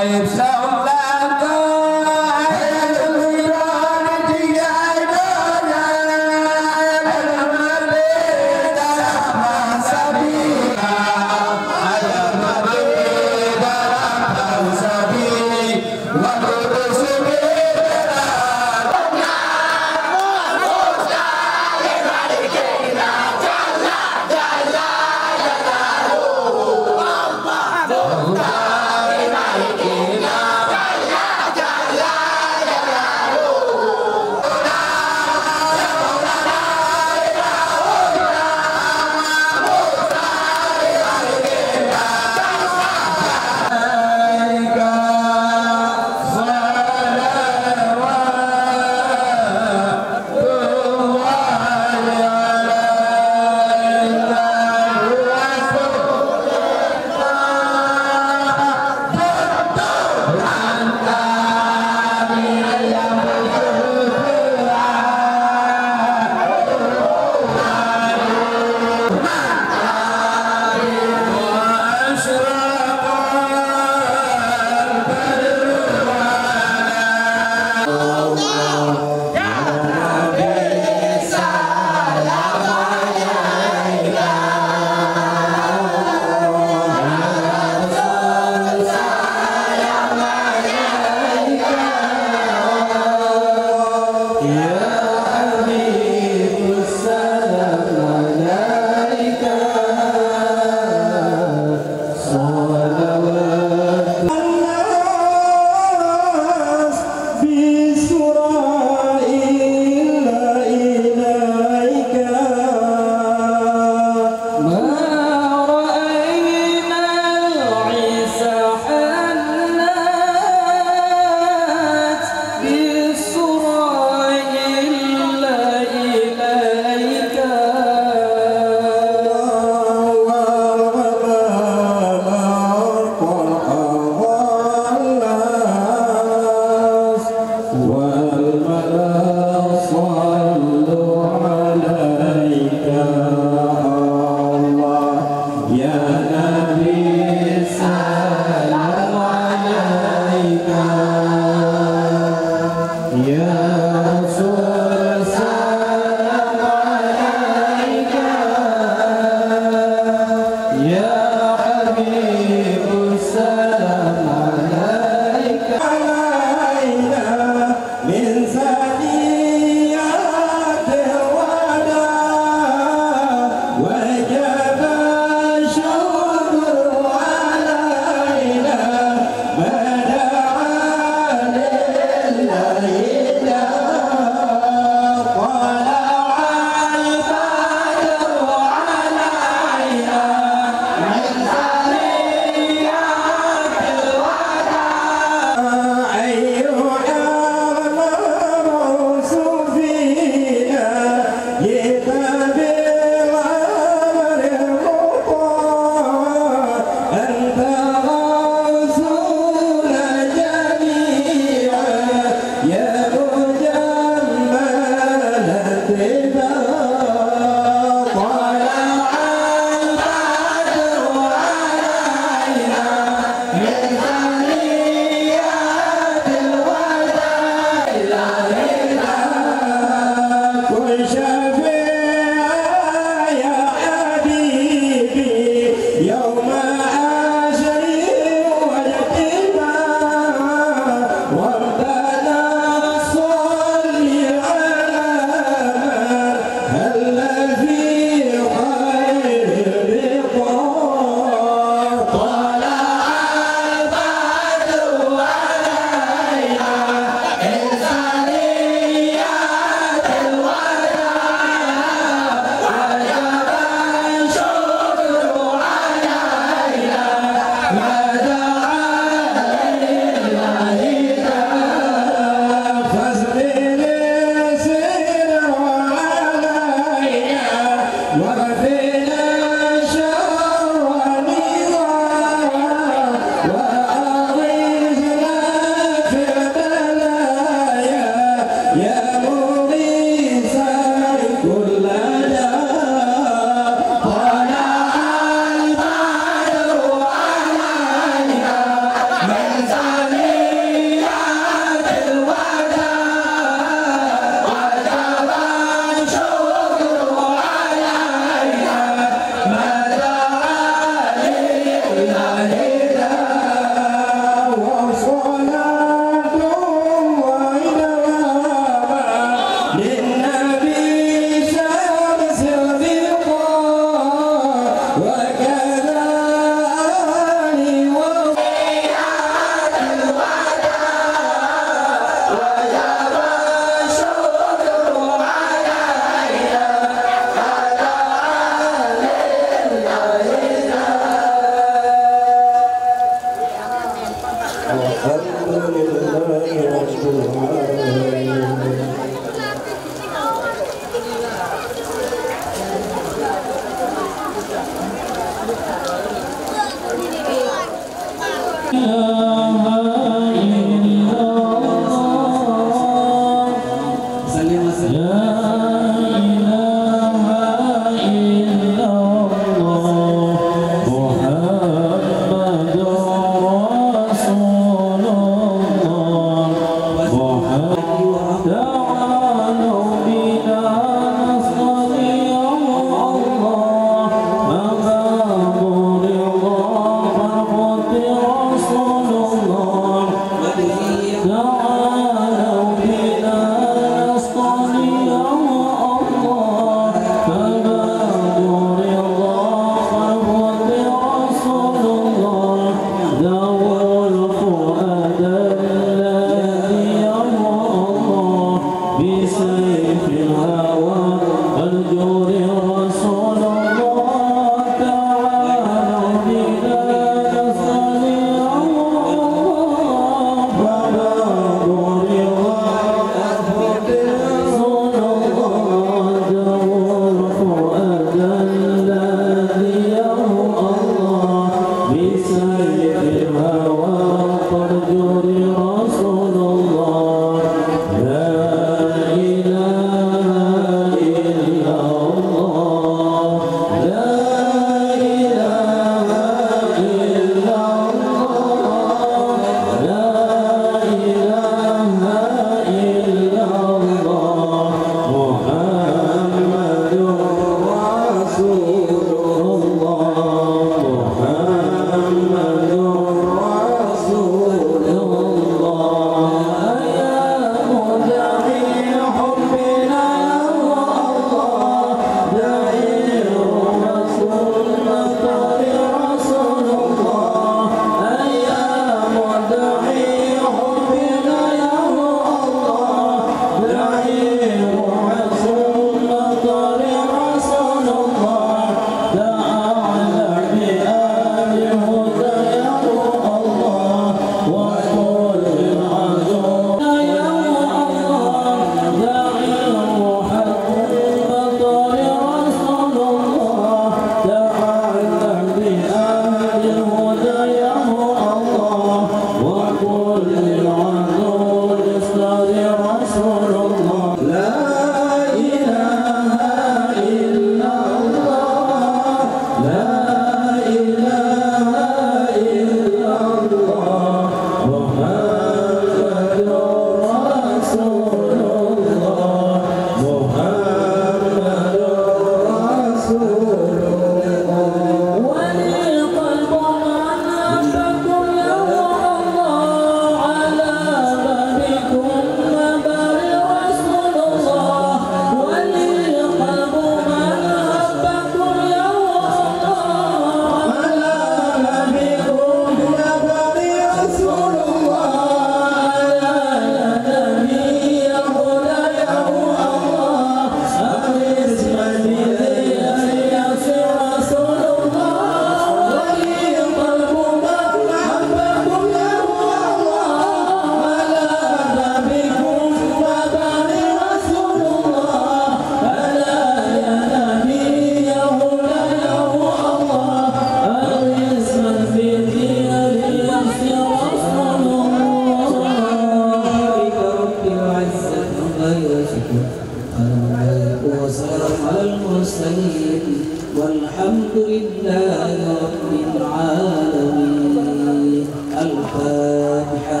والحمد لله رب العالمين. الفاتحة.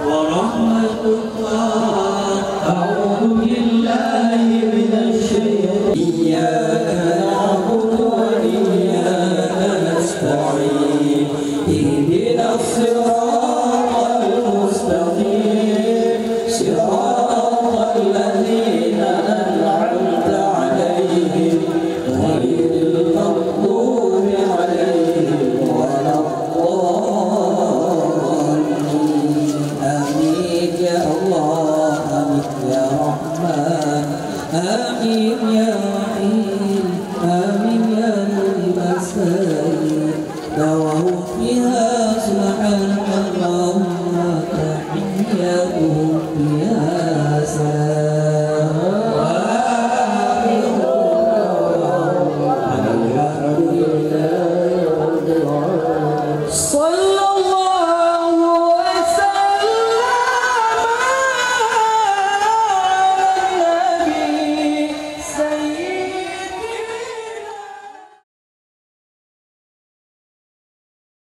ورحمة الله. أعوذ بالله من الشيطان. إياك نعبد وإياك نستعين. اهدنا الصراط المستقيم صراط الذين أنعمت عليهم غير المغضوب عليهم ولا الضالين. آمين يا الله. آمين يا رحمن. آمين يا رحيم. آمين يا المسائل. دعوا فيها سبحانك اللهم تحياتهم فيها سلام. الحمد لله رب العالمين.